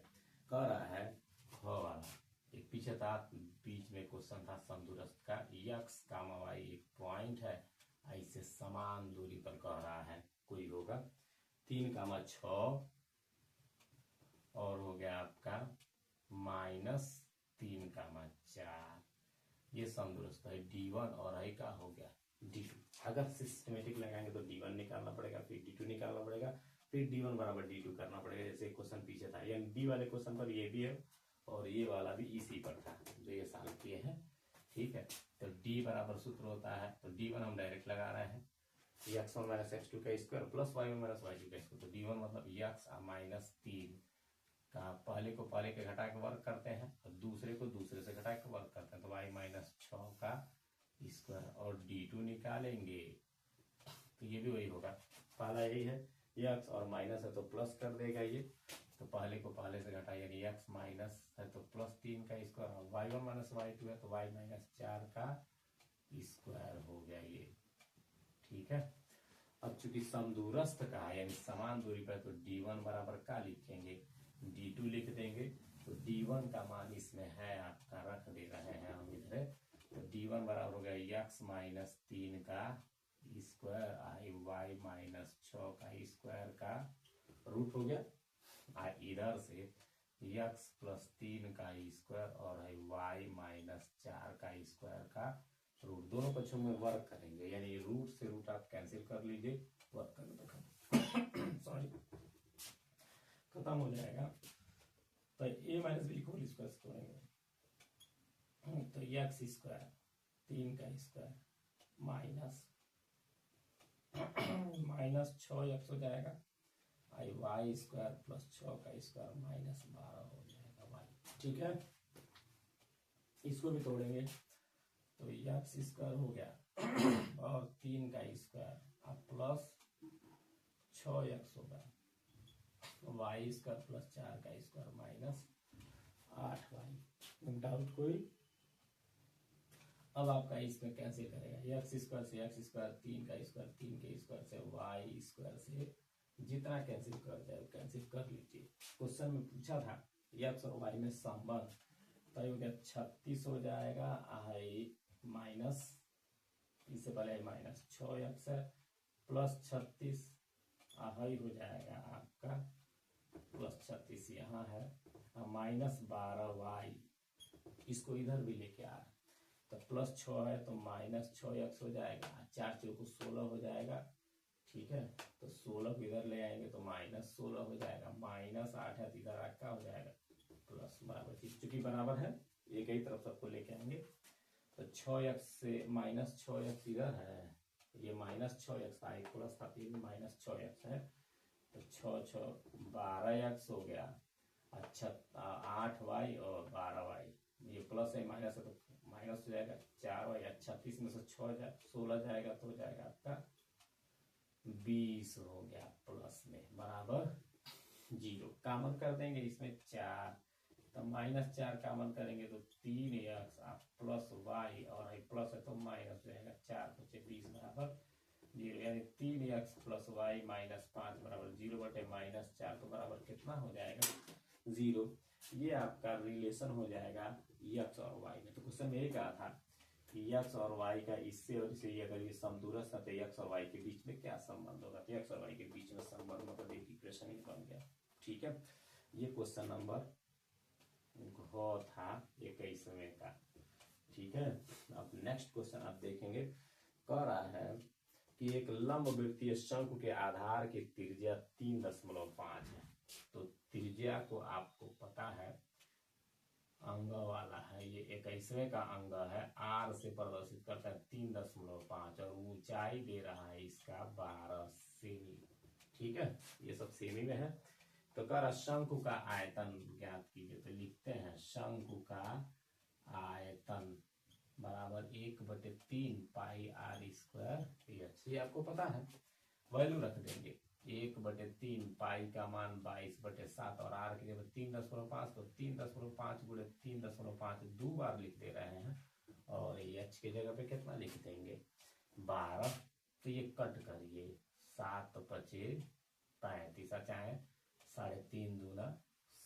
कह रहा है ख वाला। एक पीछे था, बीच में क्वेश्चन था समदूरस्थ का, x, y एक पॉइंट है, ऐसे समान दूरी पर कह रहा है कोई होगा 3, 6, और हो गया आपका माइनस 3, 4। ये समदूरस्थ है d1, और आई का हो गया d2। अगर सिस्टमेटिक लगाएंगे तो d1 निकालना पड़ेगा, फिर d2 निकालना पड़ेगा, फिर d1 बराबर d2 करना पड़ेगा, जैसे क्वेश्चन पीछे था। यानी d वाले क्वेश्चन पर ये भी है, और ये वाला भी इसी पर था जो ये सॉल्व किए हैं। ठीक है, तो d बराबर सूत्र होता है, तो d1 हम डायरेक्ट लगा रहे हैं, x1 माइनस x2 का square plus y1 minus y2 का स्क्वायर। तो d1 मतलब x माइनस 3 का पहले को पहले के घटा के वर्क करते हैं, और दूसरे को दूसरे से घटा के वर्क करते हैं, तो y माइनस 6 का स्क्वायर, और d2 निकालेंगे तो ये भी वही होगा। पहला यही है, x और माइनस है तो प्लस कर देगा ये, तो पहले को पहले से घटा, यानी x माइनस है तो प्लस 3 का स्क्वायर, और y1 माइनस y2 है तो y माइनस 4 का स्क्वायर हो गया ये। ठीक है, अब चूंकि समदूरस्थ का है यानी समान दूरी पर, तो d1 बराबर का लिखेंगे, d2 लिख देंगे, तो d1 का मान इसमें है आपका, रख दे रहे हैं हम इधर। तो d1 बराबर हो गया x माइनस 3 का स्क्वायर, y माइनस 6 का स्क्वायर का रूट हो गया, इधर से x प्लस 3 का स्क्वायर, और है y माइनस 4 का स्क्वायर का रूट। दोनों पक्षों में वर्क करेंगे, यानी रूट से रूट आप कैंसिल कर लीजिए, वर्क करने तक सॉरी खत्म हो जाएगा। तो a minus b whole square से तोड़ेंगे, तो x स्क्वायर 3 का स्क्वायर माइनस 6x हो जाएगा, y स्क्वायर प्लस 6 का स्क्वायर माइनस 12 हो जाएगा y। ठीक है, इसको भी तोड़ेंगे, तो x स्क्वायर हो गया और 3 का स्क्वायर अब प्लस 6x होगा, y स्क्वायर प्लस 4 का स्क्वायर माइनस 8y। डाउट कोई? अब आपका इसमें कैंसिल करेगा, x स्क्वायर से x स्क्वायर, 3 का स्क्वायर, 3 के स्क्वायर से y स्क्वायर से जितना कैंसिल कर जाए कैंसिल कर लीजिए। क्वेश्चन में पूछा था x और y में संबंध, तो हो गया 36 हो जाएगा, i माइनस, इसे पहले माइनस 6x है प्लस 36 हाई हो जाएगा आपका प्लस 36 यहाँ है माइनस 12y, इसको इधर भी लेके आ रहा तो प्लस 6 है तो माइनस 6x हो जाएगा, 4 चौको 16 हो जाएगा। ठीक है, तो 16 को इधर ले आएंगे तो माइनस 16 हो जाएगा, माइनस 8 है तो इधर क्या हो जाएगा प्लस बराबर चीज, चूंकि बराबर है एक ही तरफ सबको लेके आएंगे तो 6x से माइनस 6x इधर है, ये माइनस 6x था, एक प्लस था, ये भी माइनस 6x है तो 6 12x हो गया। अच्छा 8y और 12y, ये प्लस है माइनस है तो माइनस हो जाएगा 4y। अच्छा 30 में से 16 जाएगा तो हो जाएगा आपका 20 हो गया प्लस में बराबर 0। कामन कर देंगे इसमें 4 तो माइनस 4 कामन करेंगे तो 3x प्लस y और प्लस है तो माइनस हो जाएगा 4 बचे 20 बराबर 0, यानी 3x प्लस y माइनस 5 बराबर 0 बटे माइनस 4 तो बराबर कितना हो जाएगा 0। ये आपका रिलेशन हो जाएगा x और y में। तो क्वेश्चन में यही कहा था कि x और y का इससे और इससे अगर ये समदूरस्थ है तो x और y के बीच में क्या संबंध होगा, तो x और y के बीच में संबंध मतलब एक इक्वेशन ही बन गया। ठीक है, ये क्वेश्चन नंबर घ था 21वें का। ठीक है, अब नेक्स्ट क्वेश्चन आप देखेंगे, कह रहा है कि एक लंबवृत्तीय शंकु के आधार की त्रिज्या 3.5 है। तो त्रिज्या को आपको पता है अंग वाला है, ये 21वें का अंग है, r से प्रदर्शित करता है 3.5 और ऊंचाई दे रहा है इसका 12 सेमी। ठीक है, ये सब सेमी में है। तो कह रहा शंकु का आयतन ज्ञात कीजिए, तो लिखते हैं शंकु का आयतन बराबर 1/3 पाई r स्क्वायर h, ये आपको पता है, वैल्यू रख देंगे 1/3 पाई का मान 22/7 और r की जगह 3.5 तो 3.5 गुणे 3.5 दो बार लिख दे रहे हैं और h की जगह पे कितना लिख देंगे 12। तो ये कट करिए 7 बचे 35, चाहे 3.5 दूना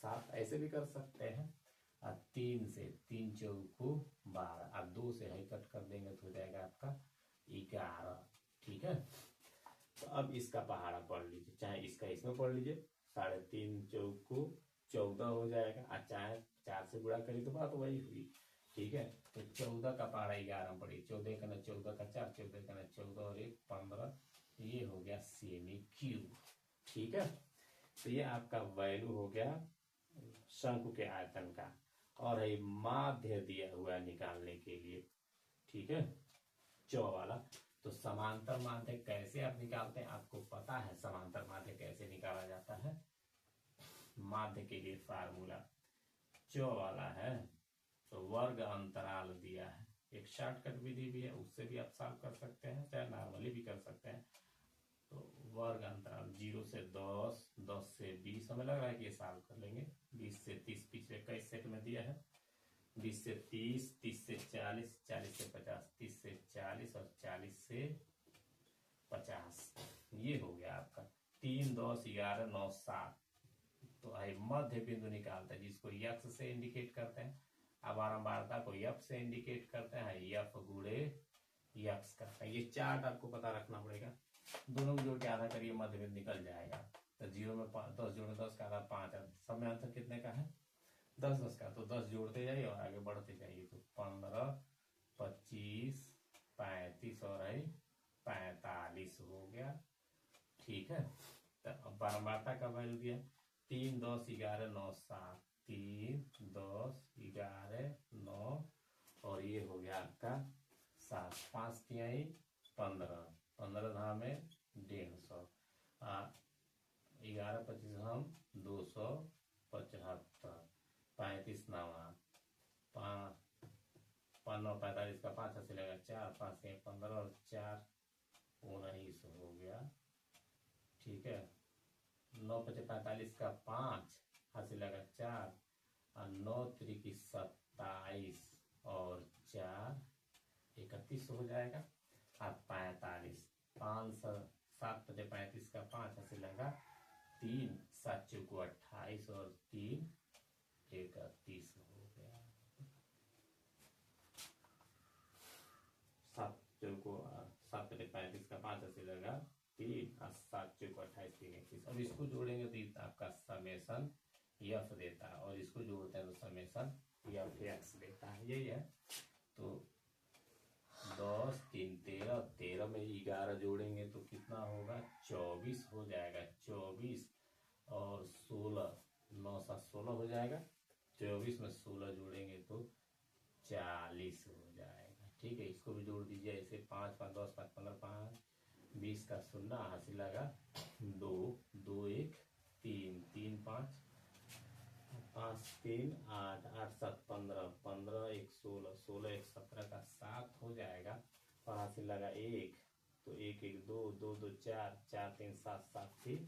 7 ऐसे भी कर सकते हैं, और 3 से 3 चौको 12 और 2 से है कट कर देंगे तो हो जाएगा आपका 11। ठीक है, तो अब इसका पहाड़ा पढ़ लीजिए, चाहे इसका इसमें पढ़ लीजिए, 3.5 चौको 14 हो जाएगा, और चाहे 4 से गुणा करिए तो बात वही हुई। ठीक है, तो 14 का पहाड़ा 11 में पढ़िए, 14 का 14 का 4, 14 का 14 और 1 15, ये हो गया सेमी क्यूब। ठीक है, तो ये आपका वैल्यू हो गया शंकु के आयतन का, और है माध्य दिया हुआ है निकालने के लिए। ठीक है, चौ वाला। तो समांतर माध्य कैसे आप निकालते हैं, आपको पता है समांतर माध्य कैसे निकाला जाता है। माध्य के लिए फार्मूला चौ वाला है, तो वर्ग अंतराल दिया है, एक शॉर्टकट विधि भी है, उससे भी आप सॉल्व कर सकते हैं, चाहे नॉर्मली भी कर सकते हैं। तो वर्ग अंतराल 0 से 10, 10 से 20, हमें लग रहा है कि ये सॉल्व कर लेंगे। 20 से 30 पिछले कई सेट में दिया है, 20 से 30, 30 से 40, 40 से 50, 30 से 40 और 40 से 50, ये हो गया आपका 3, 10, 11, 9, 7। तो मध्य बिंदु निकालते हैं जिसको यक्ष से इंडिकेट करते हैं, अब बारंबारता को यफ से इंडिकेट करते हैं, यफ गुणे यक्ष करते हैं। ये चार्ट आपको पता रखना पड़ेगा, दोनों को जोड़ के आधा करिए मध्य बिंदु निकल जाएगा। तो 0 में 10 जोड़ 10 का आधा 5 है, सब में आंसर कितने का है 10 10 का, तो 10 जोड़ते जाइए और आगे बढ़ते जाइए, तो 15, 25, 35 और 45 हो गया। ठीक है, तो अब बारंबारता का वैल्यू दिया 3, 10, 11, 9, 7, 3, 10, 11, 9 और ये हो गया आपका 7, 5 तिहाई 15, 15 धाम में 150, 11 25 हम 275, 35 नवा 5, 45 का 5 से लगा 4, 5 से 15 और 4 19 हो गया। ठीक है, 9 5 45 का 5 हाथ से लगा 4 और 9 3 27 और 4 31 हो जाएगा। अब 45, 5 7 5 35 का 5 हाथ से लगा 3, 7 चौको 28 और 3 31 हो गया। 7 चौको 7 × 35 का 5 ऐसे लगा 3 और 7 × 28 3 21। अब इसको जोड़ेंगे तो ये आपका समेसन यफ देता है, और इसको जोड़ते हैं तो समेसन यफ एक्स देता है। यही है। तो 10 3 13, 13 में 11 जोड़ेंगे तो कितना होगा 24 हो जाएगा। 24 और 16, 9 7 16 हो जाएगा। 24 में 16 जोड़ेंगे तो 40 हो जाएगा। ठीक है, इसको भी जोड़ दीजिए ऐसे 5 5 10 5 15 5 20 का 0 हासिल लगा 2 2 1 3 3 5 5 3 8 8 7 15 15 1 16 16 1 17 का 7 हो जाएगा, और हासिल लगा 1 तो 1 1 2 2 2 4 4 3 7 7 3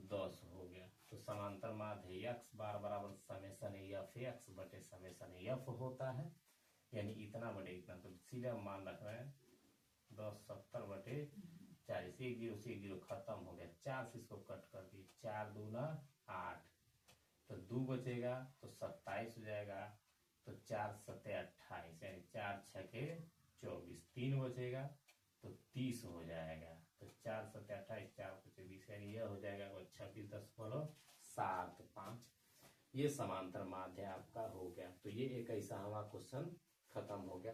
10 हो गया। तो समांतर माध्य यक्स बार बराबर समेसन यफ एक्स बटे समेसन यफ होता है, यानी इतना बटे इतना। तो सीधे हम मान रख रहे हैं 10 70 बटे 40। 1 0 से 1 0 खत्म हो गया। 4 से इसको कट कर दी, 4 दूना 8, तो 2 बचेगा तो 27 हो जाएगा। तो 4 7 28, यानी 4 6 24। 3 बचेगा तो 30 हो जाएगा। तो 4 7 28 4 5 20, यानी यह हो जाएगा 26.75। ये समांतर माध्य आपका हो गया। तो ये एक ऐसा हमारा क्वेश्चन खत्म हो गया।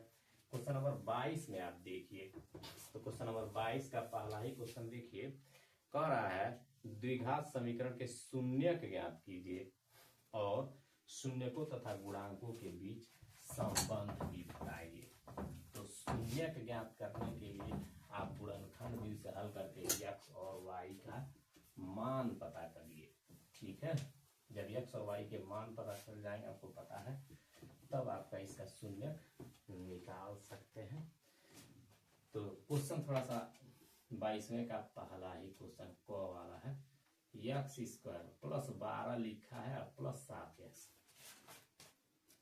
क्वेश्चन नंबर 22 में आप देखिए, तो क्वेश्चन नंबर 22 का पहला ही क्वेश्चन देखिए, कह रहा है द्विघात समीकरण के शून्यक ज्ञात कीजिए और शून्यकों तथा गुणांकों के बीच संबंध भी बताइए। तो शून्यक ज्ञात करने के लिए आप गुणनखंड विधि से हल करके x और y का मान पता करिए। ठीक है, जब x और y के मान पता चल जाएंगे, आपको पता है, तब आपका इसका शून्यक निकाल सकते हैं। तो क्वेश्चन थोड़ा सा 22वें का पहला ही क्वेश्चन क वाला है। x स्क्वायर प्लस 12 लिखा है और प्लस 7x,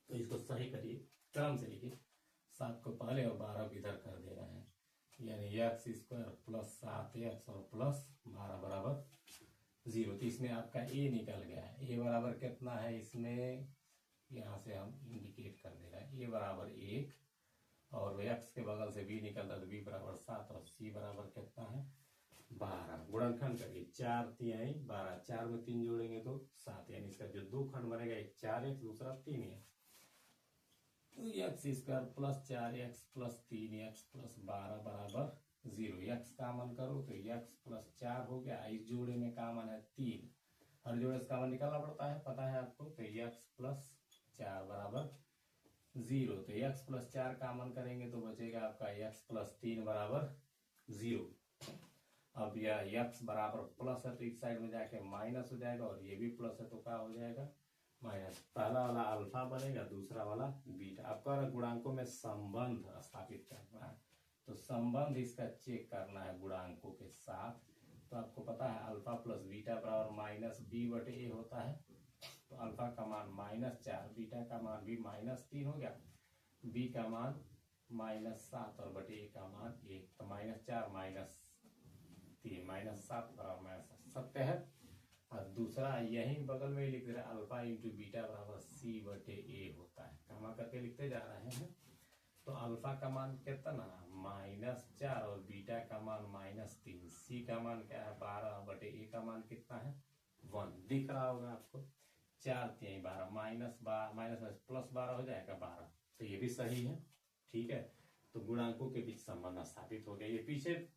तो इसको सही करिए, क्रम से लिखिए। 7 को पहले और 12 को इधर कर दे रहे हैं, यानी x स्क्वायर प्लस 7x और प्लस 12 बराबर 0। तो इसमें आपका a निकल गया है। a बराबर कितना है, इसमें यहाँ से हम इंडिकेट कर दे रहे हैं। a बराबर 1 और x के बगल से b निकलता है तो b बराबर 7 और c बराबर कितना है 12। गुणनखंड करिए, 4 3 12, 4 में 3 जोड़ेंगे तो 7, यानी इसका जो दो खंड बनेगा एक 4x दूसरा 3x। तो x square plus 4x plus 3x plus 12 बराबर 0। x कॉमन करो तो x प्लस 4 हो गया। इस जोड़े में कॉमन है 3, हर जोड़े से कॉमन निकालना पड़ता है, पता है आपको। तो x प्लस 4 बराबर 0। तो x प्लस 4 कॉमन करेंगे तो बचेगा आपका x प्लस 3 बराबर 0। अब यह x बराबर प्लस है तो इस साइड में जाके माइनस हो जाएगा, और ये भी प्लस है तो क्या हो जाएगा माइनस। पहला वाला अल्फा बनेगा, दूसरा वाला बीटा। आपका गुणांकों में संबंध स्थापित करना है, तो संबंध इसका चेक करना है गुणांकों के साथ। तो आपको पता है अल्फा प्लस बीटा बराबर माइनस बी बटे ए होता है। तो अल्फा का मान -4, बीटा का मान भी -3 हो गया, बी का मान -7 और बटे ए का मान 1। तो -4 -3 -7 बराबर -7 है। और दूसरा यही बगल में लिख रहे हैं, अल्फा इंटू बीटा बराबर सी बटे ए होता है। कमा करके लिखते जा रहे हैं। तो अल्फा का मान कितना -4 और बीटा का मान -3, सी का मान क्या है 12 बटे ए का मान कितना है 1। दिख रहा होगा आपको। 4 3 12 माइनस प्लस 12 हो जाएगा 12। तो ये भी सही है। ठीक है, तो गुणांकों के बीच संबंध स्थापित हो गया। ये पीछे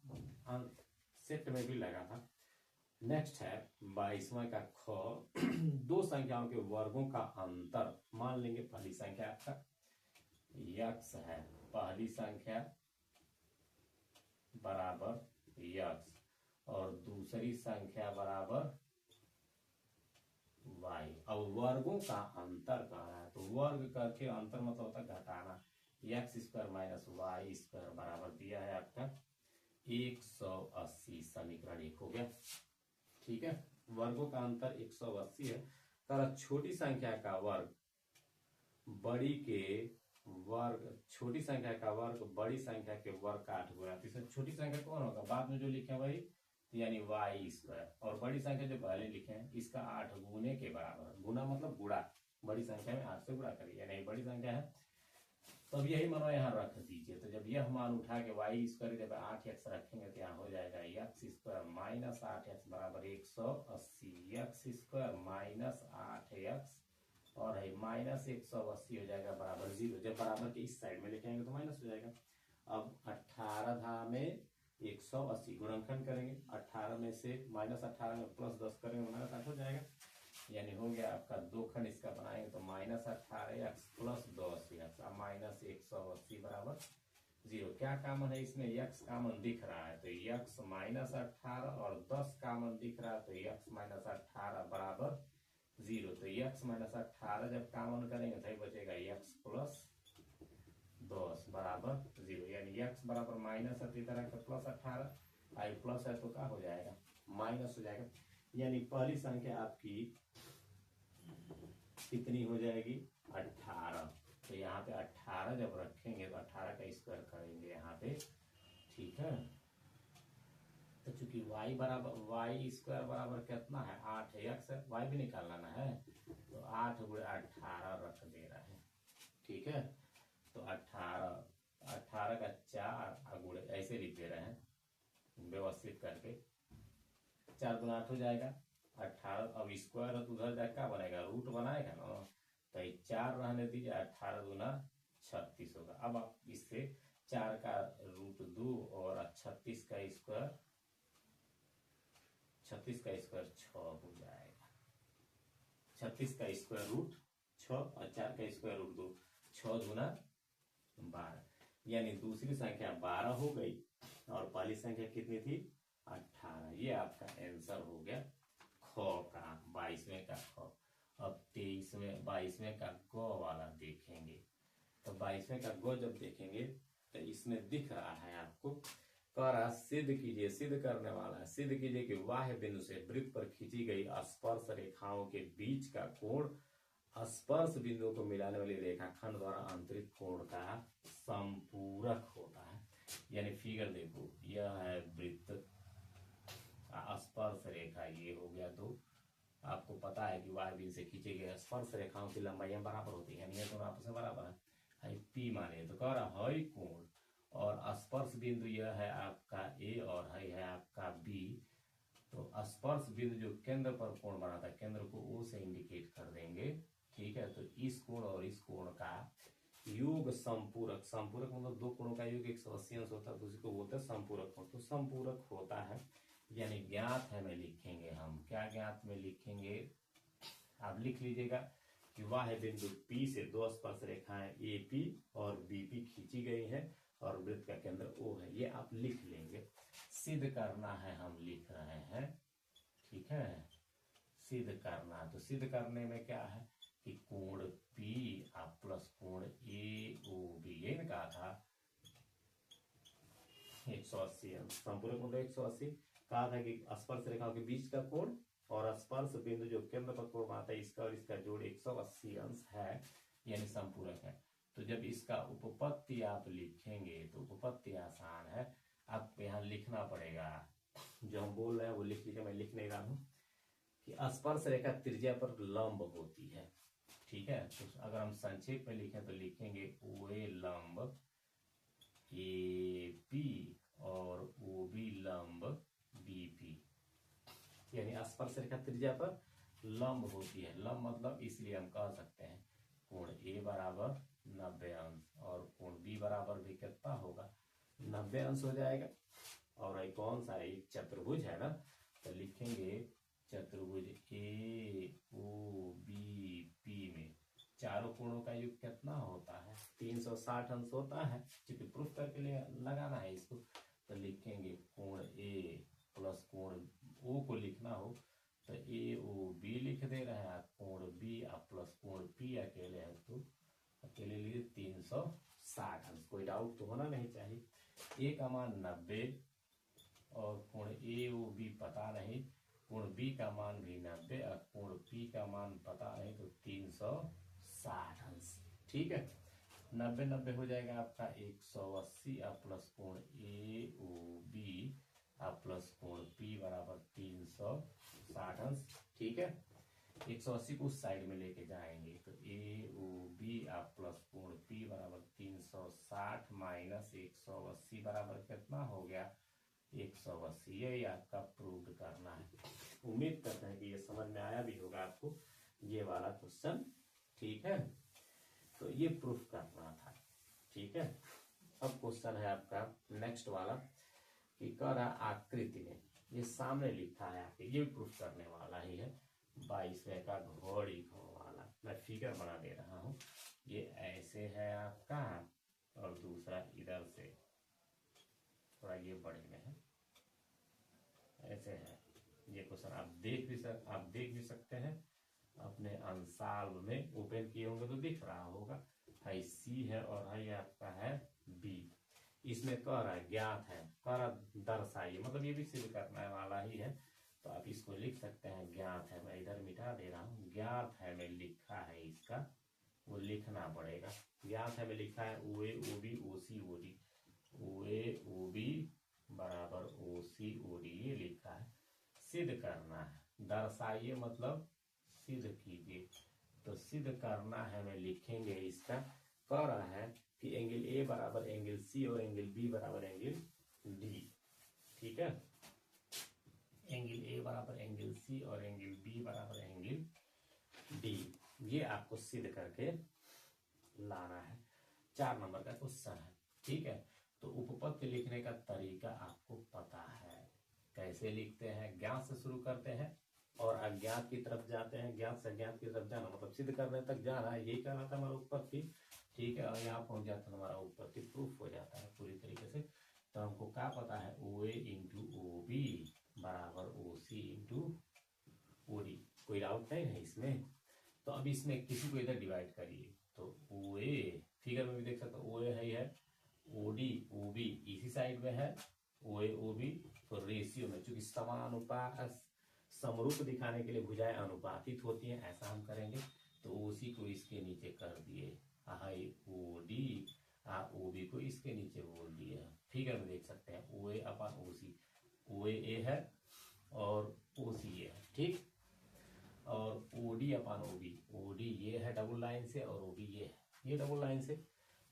सेट में भी लगा था। नेक्स्ट है 22वां का ख। दो संख्याओं के वर्गों का अंतर मान लेंगे। पहली संख्या आपका x है, पहली संख्या बराबर x और दूसरी संख्या बराबर y। अब वर्गों का अंतर कह रहा है, तो वर्ग करके अंतर मतलब होता है घटाना। x square minus y square बराबर दिया है आपका 180। समीकरण 1 हो गया। ठीक है, वर्गों का अंतर 180 है। तर छोटी संख्या का वर्ग बड़ी के वर्ग, छोटी संख्या का वर्ग बड़ी संख्या के वर्ग का 8 गुना। तो छोटी संख्या कौन होगा, बाद में जो लिखे हैं वही, यानी वाई स्क्वायर। और बड़ी संख्या जो पहले लिखे हैं इसका 8 गुने के बराबर। गुना मतलब गुणा, बड़ी संख्या में 8 से गुणा करिए, यानी बड़ी संख्या है। तो अब यही मानो यहाँ रख दीजिए। तो जब यह मान उठा के वाई स्क्वायर जब 8x रखेंगे तो यहाँ हो जाएगा एक्स स्क्वायर माइनस 8x बराबर 180, एक्स स्क्वायर माइनस 8x और है माइनस 180 हो जाएगा बराबर 0। जब बराबर के इस साइड में लेके आएंगे तो माइनस हो जाएगा। अब 18 धा में 180 गुणनखंड करेंगे, 18 में से माइनस 18 में प्लस 10 करेंगे माइनस 8 हो जाएगा, यानी हो गया आपका दो खंड इसका बनाएंगे तो माइनस 18x प्लस 10x, अब माइनस 180 बराबर 0। क्या कामन है इसमें, x कामन दिख रहा है तो x माइनस 18 और 10 कामन दिख रहा है तो x माइनस 18 बराबर 0। तो x माइनस 18 जब कामन करेंगे तो बचेगा x प्लस 10 बराबर 0, यानी x बराबर माइनस है तो इधर आकर प्लस 18, आई प्लस है तो क्या हो जाएगा माइनस हो जाएगा। यानी पहली संख्या आपकी कितनी हो जाएगी 18। तो यहाँ पे 18 जब रखेंगे तो 18 का स्क्वायर करेंगे यहाँ पे, ठीक है। तो चूंकि y बराबर y स्क्वायर बराबर कितना है 8x है, y भी निकालना ना है तो 8 गुणे 18 रख दे रहा है, ठीक है। तो 18 का 4 गुणे ऐसे लिख दे रहे हैं व्यवस्थित करके, 4 गुना 8 हो जाएगा 18। अब स्क्वायर है तो उधर जाकर क्या बनेगा रूट बनाएगा ना, तो 4 रहने दीजिए, 18 गुना 36 होगा। अब आप इससे 4 का रूट 2 और 36 का स्क्वायर 6 हो जाएगा। 36 का स्क्वायर रूट 6 और 4 का स्क्वायर रूट 2, 6 गुना 12, यानी दूसरी संख्या 12 हो गई और पहली संख्या कितनी थी 18। ये आपका आंसर हो गया ख का 22वें का ख। अब 22वें का ग वाला देखेंगे। तो 22वें का ग जब देखेंगे तो इसमें दिख रहा है आपको, कह रहा सिद्ध कीजिए, सिद्ध करने वाला है, सिद्ध कीजिए कि वाह्य बिंदु से वृत्त पर खींची गई स्पर्श रेखाओं के बीच का कोण स्पर्श बिंदु को मिलाने वाली रेखाखंड द्वारा अंतरित कोण का संपूरक होता है। यानी फिगर देखो, यह है वृत्त, स्पर्श रेखा ये हो गया, तो आपको पता है कि वाह्य बिंदु से खींचे गए स्पर्श रेखाओं की लंबाइयां बराबर होती है, यानी ये दोनों आपस में बराबर है। पी माने तो कह रहा है कोण और स्पर्श बिंदु यह है आपका ए और है आपका बी। तो स्पर्श बिंदु जो केंद्र पर कोण बनाता है, केंद्र को ओ से इंडिकेट कर देंगे, ठीक है। तो इस कोण और इस कोण का योग संपूरक, संपूरक मतलब दो कोणों का योग 180 अंश होता है, तो उसी को बोलते हैं संपूरक कोण। तो संपूरक होता है, यानी ज्ञात है में लिखेंगे हम, क्या ज्ञात में लिखेंगे आप लिख लीजिएगा कि वाह्य बिंदु P से दो स्पर्श रेखाएं AP और BP खींची गई है और वृत्त का केंद्र O है, ये आप लिख लेंगे। सिद्ध करना है हम लिख रहे हैं, ठीक है, सिद्ध करना। तो सिद्ध करने में क्या है कि कोण P प्लस कोण AOB, ये कहा था 180 अंश, संपूरक मतलब 180। कहा था कि स्पर्श रेखाओं के बीच का कोण और स्पर्श बिंदु जो केंद्र पर कोण बनाता है इसका और इसका जोड़ 180 अंश है, यानी संपूरक है। तो जब इसका उपपत्ति आप लिखेंगे तो उपपत्ति आसान है, आपको यहाँ लिखना पड़ेगा, जो हम बोल रहे हैं वो लिख लीजिए, मैं लिख नहीं रहा हूँ, कि स्पर्श रेखा त्रिज्या पर लंब होती है, ठीक है। तो अगर हम संक्षेप में लिखें तो लिखेंगे OA लंब AP और OB लंब BP, यानी स्पर्श रेखा त्रिज्या पर लंब होती है। लंब मतलब इसलिए हम कह सकते हैं कोण A बराबर 90 अंश और कोण B बराबर भी कितना होगा 90 अंश हो जाएगा। और ये कौन सा है, एक चतुर्भुज है ना, तो लिखेंगे चतुर्भुज AOBP में चारों कोणों का योग कितना होता है 360 अंश होता है। क्योंकि प्रूफ करके लिए लगाना है इसको, तो लिखेंगे कोण A प्लस कोण O को लिखना हो तो AOB लिख दे रहे हैं, कोण B प्लस कोण P अकेले है तो अकेले लिए 360 अंश। कोई डाउट तो होना नहीं चाहिए। A का मान 90 और कोण AOB पता नहीं, कोण B का मान भी 90 और कोण P का मान पता नहीं, तो 360 अंश, ठीक है। 90 हो जाएगा आपका 180 प्लस कोण AOB प्लस कोण P बराबर 360 अंश, ठीक है। 180 को उस साइड में लेके जाएंगे तो ए ओ बी आप प्लस कोण पी बराबर 360 माइनस 180 बराबर कितना हो गया 180। यही आपका प्रूव करना है। उम्मीद करते हैं कि ये समझ में आया भी होगा आपको ये वाला क्वेश्चन। ठीक है, तो ये प्रूफ करना था। ठीक है, अब क्वेश्चन है आपका नेक्स्ट वाला कि कह रहा आकृति में ये सामने लिखा है आपके, ये भी प्रूफ करने वाला ही है। 22वें का घोड़ी वाला मैं फिगर बना दे रहा हूँ। ये ऐसे है आपका और दूसरा इधर से थोड़ा ये बड़े में है, ऐसे है। ये क्वेश्चन आप देख भी सकते हैं अपने अंसाल में ओपन किए होंगे तो दिख रहा होगा। है सी है और है आपका है बी। इसमें कह रहा है ज्ञात है, कह रहा दर्शाइए, मतलब ये भी सिद्ध करने वाला ही है। तो आप इसको लिख सकते हैं ज्ञात है। मैं इधर मिटा दे रहा हूँ। ज्ञात है में लिखा है इसका, वो लिखना पड़ेगा। ज्ञात है में लिखा है ओ ए ओ बी ओ सी ओ डी, ओ ए ओ बी बराबर ओ सी ओ डी, ये लिखा है। सिद्ध करना है, दर्शाइए मतलब सिद्ध कीजिए। तो सिद्ध करना है में लिखेंगे इसका। कह रहा है कि एंगल ए बराबर एंगल सी और एंगल बी बराबर एंगल डी। ठीक है, एंगल ए बराबर एंगल सी और एंगल बी बराबर एंगल डी, ये आपको सिद्ध करके लाना है। 4 नंबर का क्वेश्चन है। ठीक है, तो उपपत्ति लिखने का तरीका आपको पता है, कैसे लिखते हैं। ज्ञात से शुरू करते हैं और अज्ञात की तरफ जाते हैं। ज्ञात से अज्ञात की तरफ जाना मतलब सिद्ध करने तक जाना है, यही कहना था हमारा उपपत्ति। ठीक है, और यहाँ पहुंच जाता है हमारा उपपत्ति प्रूफ हो जाता है पूरी तरीके से। तो हमको क्या पता है, ओ ए इंटू ओ बी बराबर ओ सी इंटू ओ डी। कोई डाउट नहीं है इसमें। तो अब इसमें किसी को इधर डिवाइड करिए तो ओ ए, फिगर में भी देख सकते हो ओ ए है, ओ डी ओ बी इसी साइड में है, ओ ए ओ बी। तो रेशियो में चूंकि समानुपात समरूप दिखाने के लिए भुजाएं अनुपातित होती हैं, ऐसा हम करेंगे। तो ओसी को इसके नीचे कर दिए, ओ डी ओ बी को इसके नीचे बोल दिए। फिगर में देख सकते हैं ओ ए अपन ओ सी, ओ ए है और ओ सी ये है। ठीक, और ओ डी अपन ओ डी ये है डबल लाइन से और ओ बी ये है, ये डबल लाइन से।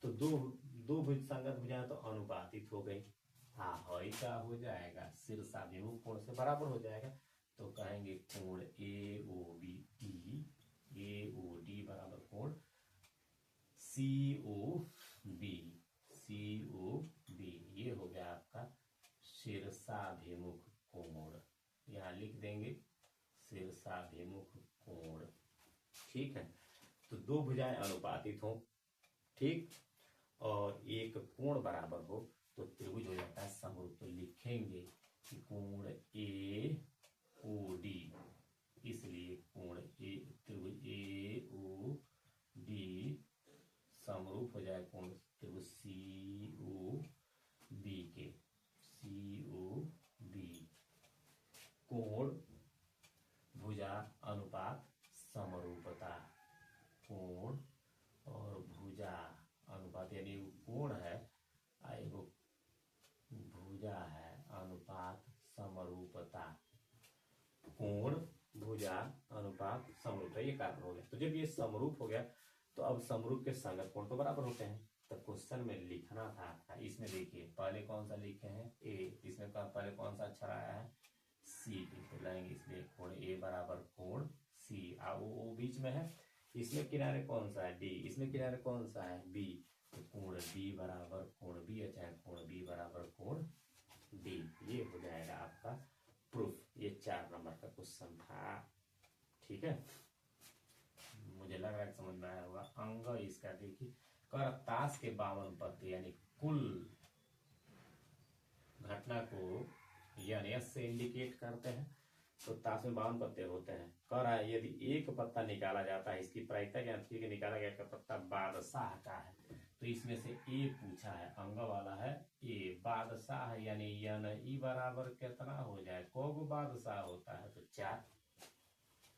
तो दो भुज संगत भुजाएं तो अनुपातित हो गई। हाई का हो जाएगा शीर्षाभिमुख कोण से बराबर हो जाएगा। तो कहेंगे कोण ए ओ बी डी, ए ओ डी बराबर कोण सी ओ बी, सी ओ बी। ये हो गया आपका शीर्षाभिमुख कोण, यहाँ लिख देंगे शीर्षाभिमुख कोण। ठीक है, तो दो भुजाएं अनुपातित हो, ठीक, और एक कोण बराबर हो तो त्रिभुज हो जाता है समरूप। तो लिखेंगे कि कोण ए ओ डी, इसलिए कोण ए त्रिभुज ए ओ डी समरूप हो जाए कोण त्रिभुज सी ओ बी के, सी ओ बी। कोण भुजा अनुपात समरूपता, कोण और भुजा अनुपात, यानी कोण है एगो भुजा है, अनुपात समरूपता, कोण भुजा अनुपात समरूपता, ये कारण हो गया। तो जब ये समरूप हो गया तो अब समरूप के संगत कोण तो बराबर होते हैं। तो क्वेश्चन में लिखना था, इसमें देखिए पहले कौन सा लिखे हैं ए, इसमें पहले कौन सा अक्षर आया है सी, तो लाएंगे इसलिए कोण ए बराबर कोण सी, वो बीच में है। इसमें किनारे कौन सा है डी, इसमें किनारे कौन सा है बी, तो कोण डी बराबर कोण बी, चाहे कोण बी बराबर कोण डी। ये हो जाएगा आपका प्रूफ। ये 4 नंबर का क्वेश्चन था। ठीक है, मुझे लग रहा है समझ में आया होगा। अंग इसका देखिए, कर ताश के 52 पत्ते यानी कुल घटना को यस से इंडिकेट करते हैं। तो ताश में 52 पत्ते होते हैं। कह रहा है यदि एक पत्ता निकाला जाता है, इसकी प्रायिकता ज्ञात की कि निकाला गया पत्ता बादशाह का है। तो इसमें से ए पूछा है, अंग वाला है ए, बादशाह यानी यन ई बराबर कितना हो जाए, कोगो बादशाह होता है तो 4।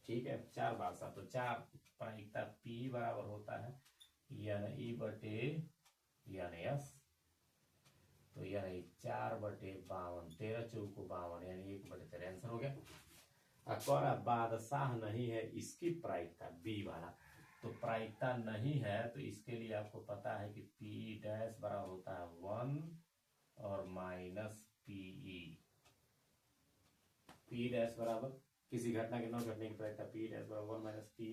ठीक है, 4 बादशाह, तो 4 प्रायिकता पी बराबर होता है यन ई बटे यन यस। तो यह 4 बटे 52, 13 चौको 52 यानी 1 बटे 13 आंसर हो गया। अकौरा बादशाह नहीं है इसकी प्रायिकता बी वाला। तो प्रायिकता नहीं है तो इसके लिए आपको पता है कि पी डैश बराबर होता है 1 और माइनस पीई। पी डैश बराबर किसी घटना के न घटने की प्रायिकता पी डैश बराबर 1 माइनस पी।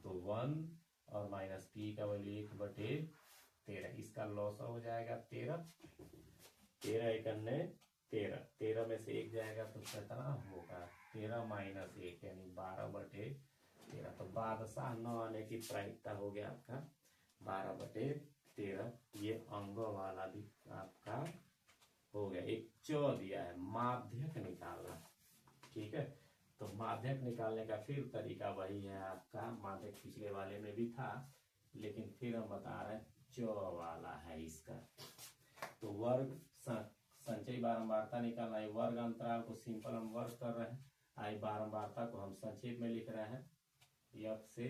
तो 1 और माइनस पी का वैल्यू 1/13। इसका लॉस हो जाएगा 13। 13 एक अन्य 13। 13 में से 1 जाएगा तो कितना होगा 13 माइनस 1 यानी 12/13। तो बादशाह न आने की प्रायिकता हो गया आपका 12/13। ये अंगों वाला भी आपका हो गया। एक चौ दिया है माध्यक निकालना। ठीक है, तो माध्यक निकालने का फिर तरीका वही है आपका। माध्यक पिछले वाले में भी था लेकिन फिर हम बता रहे हैं चौ वाला है इसका। तो वर्ग संचयी बारंबारता निकालना है। वर्ग अंतराल को सिंपल हम वर्ग कर रहे हैं। आई बारंबारता को हम संक्षेप में लिख रहे हैं। यफ से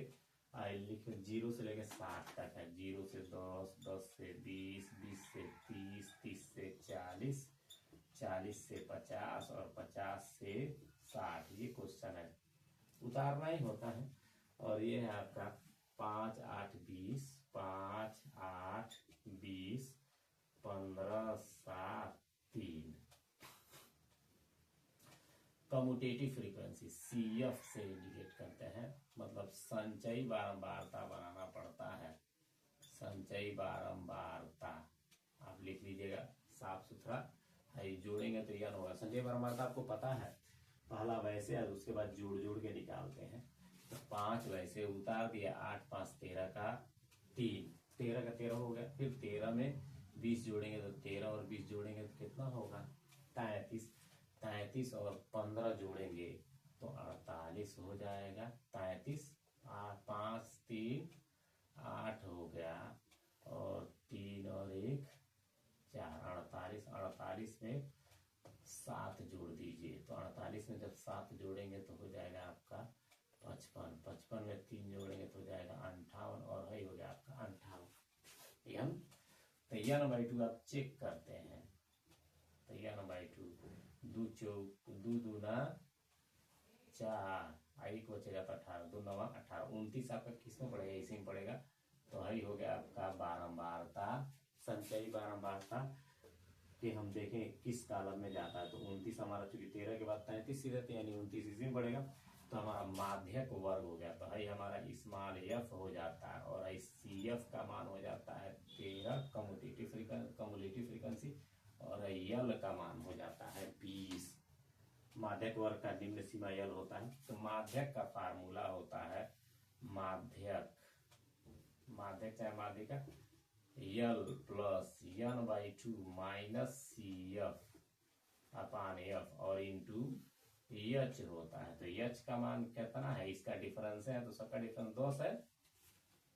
आई लिख 0 से लेकर 60 तक है। 0 से 10, 10 से 20, 20 से 30, 30 से 40, 40 से 50 और 50 से 60। ये क्वेश्चन है, उतारना ही होता है। और ये है आपका 5, 8, 20, 5, 8, 20, 15, 7, 3। कम्यूटेटिव फ्रीक्वेंसी CF से इंडिकेट करते हैं, मतलब संचयी बारंबारता बनाना पड़ता है। संचयी बारंबारता आप लिख लीजिएगा साफ सुथरा। जोड़ेंगे तो यह होगा। संचयी बारंबारता आपको पता है, पहला वैसे है उसके बाद जोड़ जोड़ के निकालते हैं। तो 5 वैसे उतार दिया, 8, 5, 13 का 3, 13 का 13 हो गया। फिर 13 में 20 जोड़ेंगे तो 13 और 20 जोड़ेंगे तो कितना होगा 33। 33 और 15 जोड़ेंगे तो 48 हो जाएगा। 33, 5, 3, 8 हो गया और 3 और 1 4, 48। 48 में 7 जोड़ दीजिए तो 48 में जब 7 जोड़ेंगे तो हो जाएगा आपका 55। 55 में 3 जोड़ेंगे तो हो जाएगा 58 और वही हो गया आपका 58। तो n/2 आप चेक करते हैं। तो n/2 2 दूना 4, आई को बचेगा तो 18, 2 9 18, 29 आपका किस में पड़ेगा, इसी में पड़ेगा। तो वही हो गया आपका बारंबारता। संचयी बारंबारता कि हम देखें किस कॉलम में जाता है। तो 29 हमारा चूंकि 13 के बाद 33 ही रहते हैं यानी 29 इसी में पड़ेगा। तो हमारा माध्यक वर्ग हो गया। तो है हमारा स्मॉल f हो जाता है और CF का मान हो जाता है 13 कम्यूलेटिव फ्रीक्वेंसी और यल का मान हो जाता है 20। माध्यक वर्ग का निम्न सीमा यल होता है। तो माध्यक का फार्मूला होता है माध्यक चाहे माध्यिका यल प्लस n/2 माइनस CF अपान F और इंटू H होता है। तो H का मान कितना है, इसका डिफरेंस है तो सबका डिफरेंस 10 है।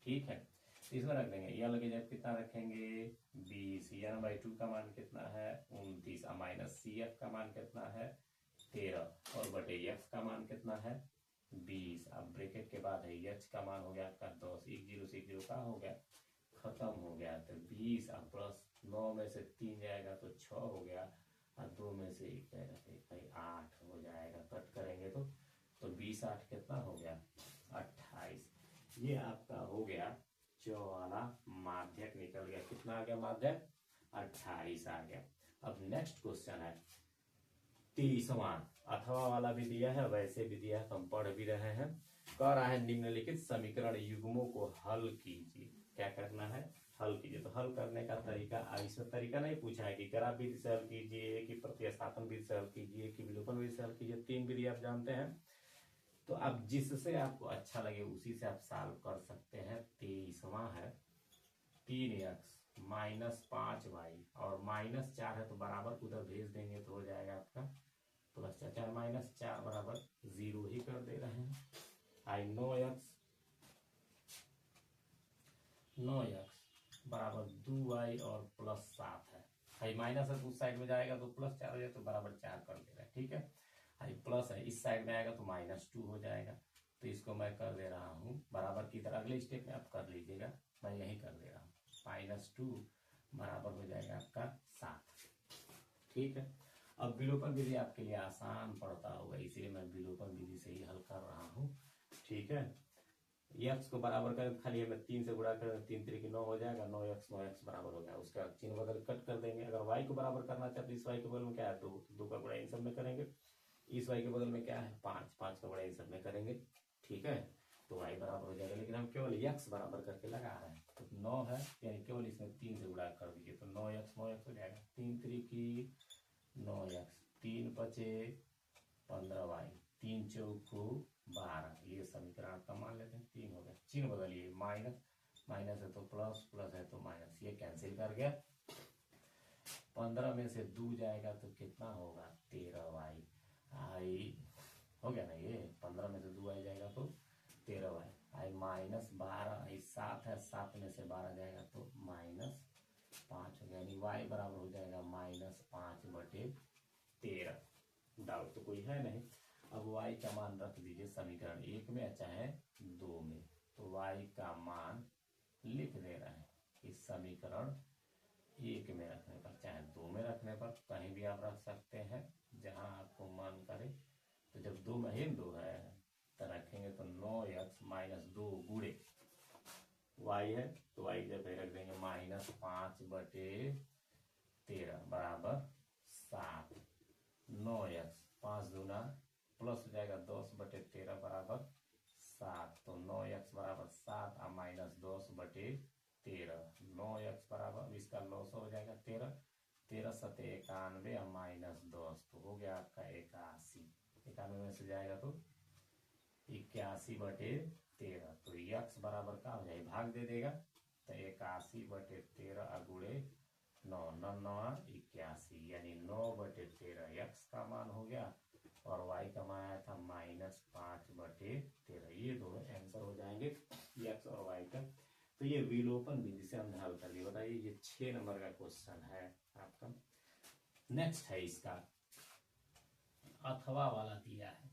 ठीक है, इसमें रख देंगे यल के जब कितना रखेंगे 20। n/2 का मान कितना है 29 माइनस CF का मान कितना है 13 और बटे F का मान कितना है 20। अब ब्रैकेट के बाद है H का मान हो गया आपका 10। 1 0 से 1 0 का हो गया, खत्म हो गया। तो 20 अब प्लस 9 में से 3 जाएगा तो 6 हो गया और 2 में से 1 जाएगा तो 8 हो जाएगा। कट करेंगे तो 20 8 कितना हो गया 28। ये आपका हो गया जो वाला माध्यक निकल गया। कितना आ गया माध्यक 28 आ गया। अब नेक्स्ट क्वेश्चन है 30वां। अथवा वाला भी दिया है वैसे भी दिया है, तो हम पढ़ भी रहे हैं। कह रहा है निम्नलिखित समीकरण युग्मों को हल कीजिए। क्या करना है हल कीजिए। तो हल करने का तरीका, इसमें तरीका नहीं पूछा है कि ग्राफ विधि से हल कीजिए कि प्रतिस्थापन विधि से हल कीजिए कि विलोपन विधि से हल कीजिए। 3 विधि आप जानते हैं, तो आप जिससे आपको अच्छा लगे उसी से आप सॉल्व कर सकते हैं। 23वां है 3x माइनस 5y और -4 है तो बराबर उधर भेज देंगे तो हो जाएगा आपका +4। -4 बराबर 0 ही कर दे रहे हैं। आई 9x बराबर 2y और +7 है। आई माइनस है तो उस साइड में जाएगा तो +4 हो जाए तो बराबर 4 कर दे रहा है। ठीक है, आई प्लस है इस साइड में आएगा तो -2 हो जाएगा। तो इसको मैं कर दे रहा हूँ बराबर की तरह। अगले स्टेप में आप कर लीजिएगा, मैं यही कर दे रहा हूँ। -2 बराबर हो जाएगा आपका 7। ठीक है, अब विलोपन विधि आपके लिए आसान पड़ता होगा, इसीलिए मैं विलोपन विधि से ही हल कर रहा हूँ। ठीक है, x को बराबर करें तो खाली हमें 3 से गुणा करें, 3 3 9 हो जाएगा, 9x बराबर हो गया। उसका चिन्ह बदल कट कर देंगे। अगर y को बराबर करना चाहते तो इस y के बदल में क्या है 2, 2 का गुणा इन सब में करेंगे। इस y के बदल में क्या है 5, 5 का गुणा इन सब में करेंगे। ठीक है, तो y बराबर हो जाएगा। लेकिन हम केवल x बराबर करके लगा रहे हैं, तो 9 है, यानी केवल इसमें 3 से गुणा कर दीजिए तो 9x हो जाएगा। 3 3 की 9x, 3 पचे 15y, 3 चौको 12, ये समीकरण आपका मान लेते हैं 3 हो गया। चिन्ह बदलिए, माइनस माइनस है तो प्लस, प्लस है तो माइनस, ये कैंसिल कर गया। 15 में से 2 जाएगा तो कितना होगा 13y आई, हो गया ना, ये 15 में से 2 आई जाएगा तो 13y आई माइनस 12 आई 7 है, 7 में से 12 जाएगा तो माइनस 5 हो गया, यानी y बराबर हो जाएगा -5/13। डाउट तो कोई है नहीं। अब y का मान रख दीजिए समीकरण 1 में चाहे 2 में, तो y का मान लिख दे रहे हैं इस समीकरण 1 में रखने पर चाहे 2 में रखने पर, कहीं भी आप रख सकते हैं जहां आपको मन करे। तो जब 2 में ही 2 है तो रखेंगे तो 9x - 2 गुणे y है, तो y जब रख देंगे -5/13 बराबर 7। 9x 5 दूना प्लस हो जाएगा 10/13 बराबर 7, तो 9x बराबर 7 और -10/13, 9x बराबर, इसका लॉस हो जाएगा 13, 13 सते 91 और -10, तो हो गया आपका 81। 91 में से जाएगा तो 81/13, तो x बराबर का हो जाएगा, भाग दे देगा तो 81/13 गुणे 9, 9 9 81, यानी 9/13 x का मान हो गया और y का मान आया था -5/13। ये दोनों आंसर हो जाएंगे x और y का। तो ये विलोपन विधि से हमने हल कर लिया। बताइए, ये 6 नंबर का क्वेश्चन है आपका। नेक्स्ट है इसका अथवा वाला दिया है,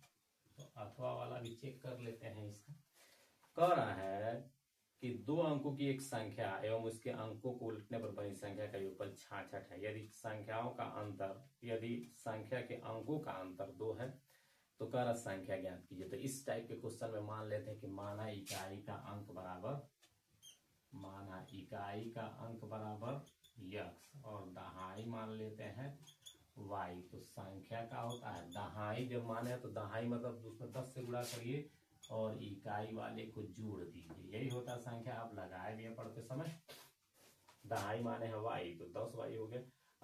तो अथवा वाला भी चेक कर लेते हैं। इसका कह रहा है कि 2 अंकों की एक संख्या एवं उसके अंकों को उलटने पर बनी संख्या का योगफल 66 है। यदि संख्या के अंकों का अंतर 2 है तो कह रहा संख्या ज्ञात कीजिए। तो इस टाइप के क्वेश्चन में मान लेते हैं कि माना इकाई का अंक बराबर x और दहाई मान लेते हैं y। तो संख्या का होता है दहाई, जब माने तो दहाई मतलब उसमें 10 से गुणा करिए और इकाई वाले को जोड़ दीजिए, यही होता है संख्या। आप लगाए भी पढ़ते समय, दहाई माने है y तो 10y हो गया,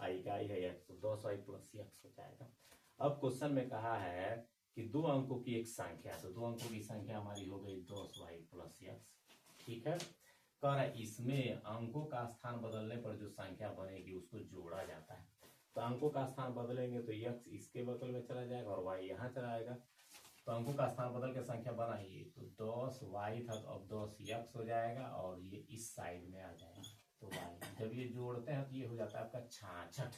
इकाई है x तो 10y + x हो जाएगा। अब क्वेश्चन में कहा है कि 2 अंकों की एक संख्या, तो 2 अंकों की संख्या हमारी हो गई 10y + x। ठीक है, कह रहा है इसमें अंकों का स्थान बदलने पर जो संख्या बनेगी उसको जोड़ा जाता है। तो अंकों का स्थान बदलेंगे तो x इसके बगल में चला जाएगा और y यहाँ चला आएगा। तो अंकों का स्थान बदल के संख्या बनाइए, तो 10y था तो अब 10x हो जाएगा और ये इस साइड में आ जाएगा तो y। जब ये जोड़ते हैं तो ये हो जाता है आपका 66।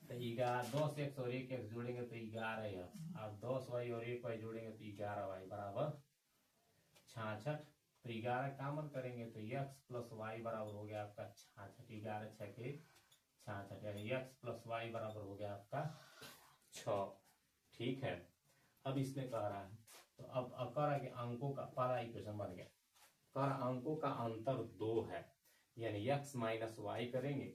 तो 10x और 1x जोड़ेंगे तो 11x, अब 10y और 1y जोड़ेंगे तो 11y बराबर 66। तो 11 कॉमन करेंगे तो x + y बराबर हो गया आपका 66, 11 6 के 66, यानी x + y बराबर हो गया आपका 6। ठीक है, अब इसमें कह रहा है, तो अब कह रहा है कि अंकों का पहला इक्वेशन बन गया। कह रहा अंकों का अंतर 2 है, यानी x - y करेंगे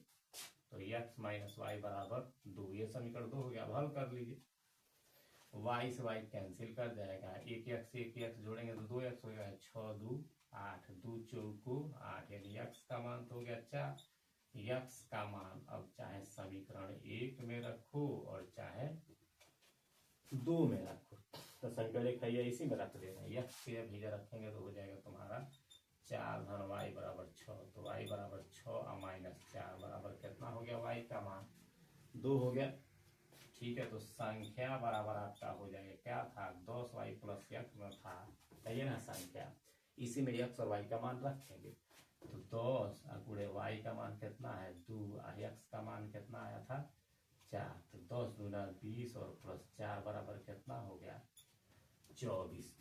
तो x - y बराबर 2, ये समीकरण 2 हो गया। अब हल कर लीजिए, y से y कैंसिल कर जाएगा, 1x से 1x जोड़ेंगे तो 2x हो गया, 6 2 8, 2 चौको 8, यानी x का मान तो हो गया 4। x का मान अब चाहे समीकरण 1 में रखो और चाहे 2 में रखो, तो समीकरण 1 है इसी में रख देना। x से अब इधर रखेंगे तो हो जाएगा तुम्हारा 4 धन y बराबर 6, तो y बराबर 6 और -4 बराबर कितना हो गया, y का मान 2 हो गया। ठीक है, तो संख्या बराबर आपका हो जाएगा, क्या था 10y + x में था, सही ना संख्या, इसी में x और y का मान रखेंगे। तो 10 गुणे y का मान कितना है 2 और x का मान कितना आया था 4, तो 10 दूना 20 और +4 बराबर कितना हो गया 24।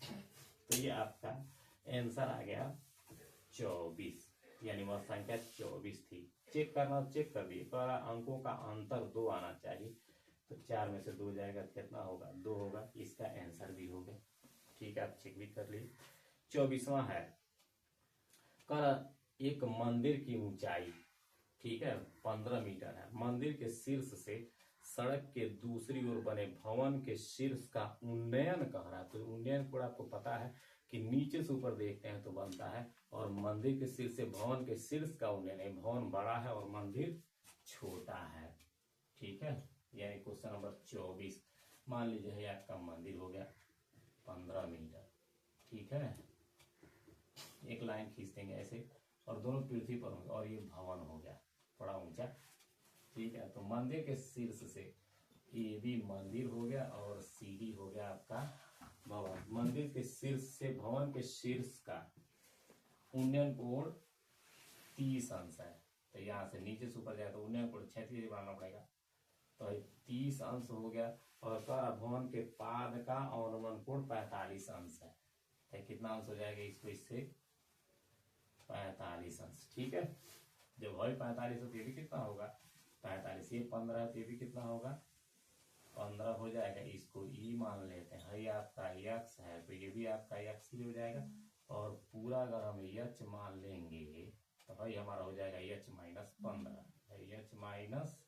तो ये आपका आंसर आ गया 24, यानी वह संख्या 24 थी। चेक करना चेक कर दिए, अंकों का अंतर 2 आना चाहिए। तो 4 में से 2 जाएगा, कितना होगा? 2 होगा। इसका आंसर भी हो गया। ठीक है, आप चेक भी कर लीजिए। 24वां है, कर एक मंदिर की ऊंचाई, ठीक है, 15 मीटर है। मंदिर के शीर्ष से सड़क के दूसरी ओर बने भवन के शीर्ष का उन्नयन कह रहा है। तो उन्नयन कोड आपको पता है कि नीचे से ऊपर देखते हैं तो बनता है, और मंदिर के शीर्ष से भवन के शीर्ष का उन्नयन है। भवन बड़ा है और मंदिर छोटा है। ठीक है, यानी क्वेश्चन नंबर 24। मान लीजिए ये आपका मंदिर हो गया 15 मीटर, ठीक है, एक लाइन खींच देंगे ऐसे, और दोनों पृथ्वी पर होंगे, और ये भवन हो गया थोड़ा ऊंचा। ठीक है, तो मंदिर के शीर्ष से ए बी मंदिर हो गया और सी डी हो गया आपका भवन। मंदिर के शीर्ष से भवन के शीर्ष का उन्नयन कोण 30 अंश है। तो यहाँ से नीचे से ऊपर जाए तो उन्नयन कोण 36 बनाना पड़ेगा। तो 30 अंश हो गया, और भवन के पाद का अवनमन कोण 45 अंश है। तो कितना अंश हो जाएगा इसको इससे? 45 अंश। ठीक है, जब वही 45 हो तो ये भी कितना होगा? 45। ये 15 है तो ये भी कितना होगा? 15 हो जाएगा। इसको ई मान लेते हैं, ये आपका यक्स है तो ये भी आपका यक्स ही हो जाएगा। और पूरा अगर हम यच मान लेंगे तो भाई हमारा हो जाएगा यच माइनस 15, यच माइनस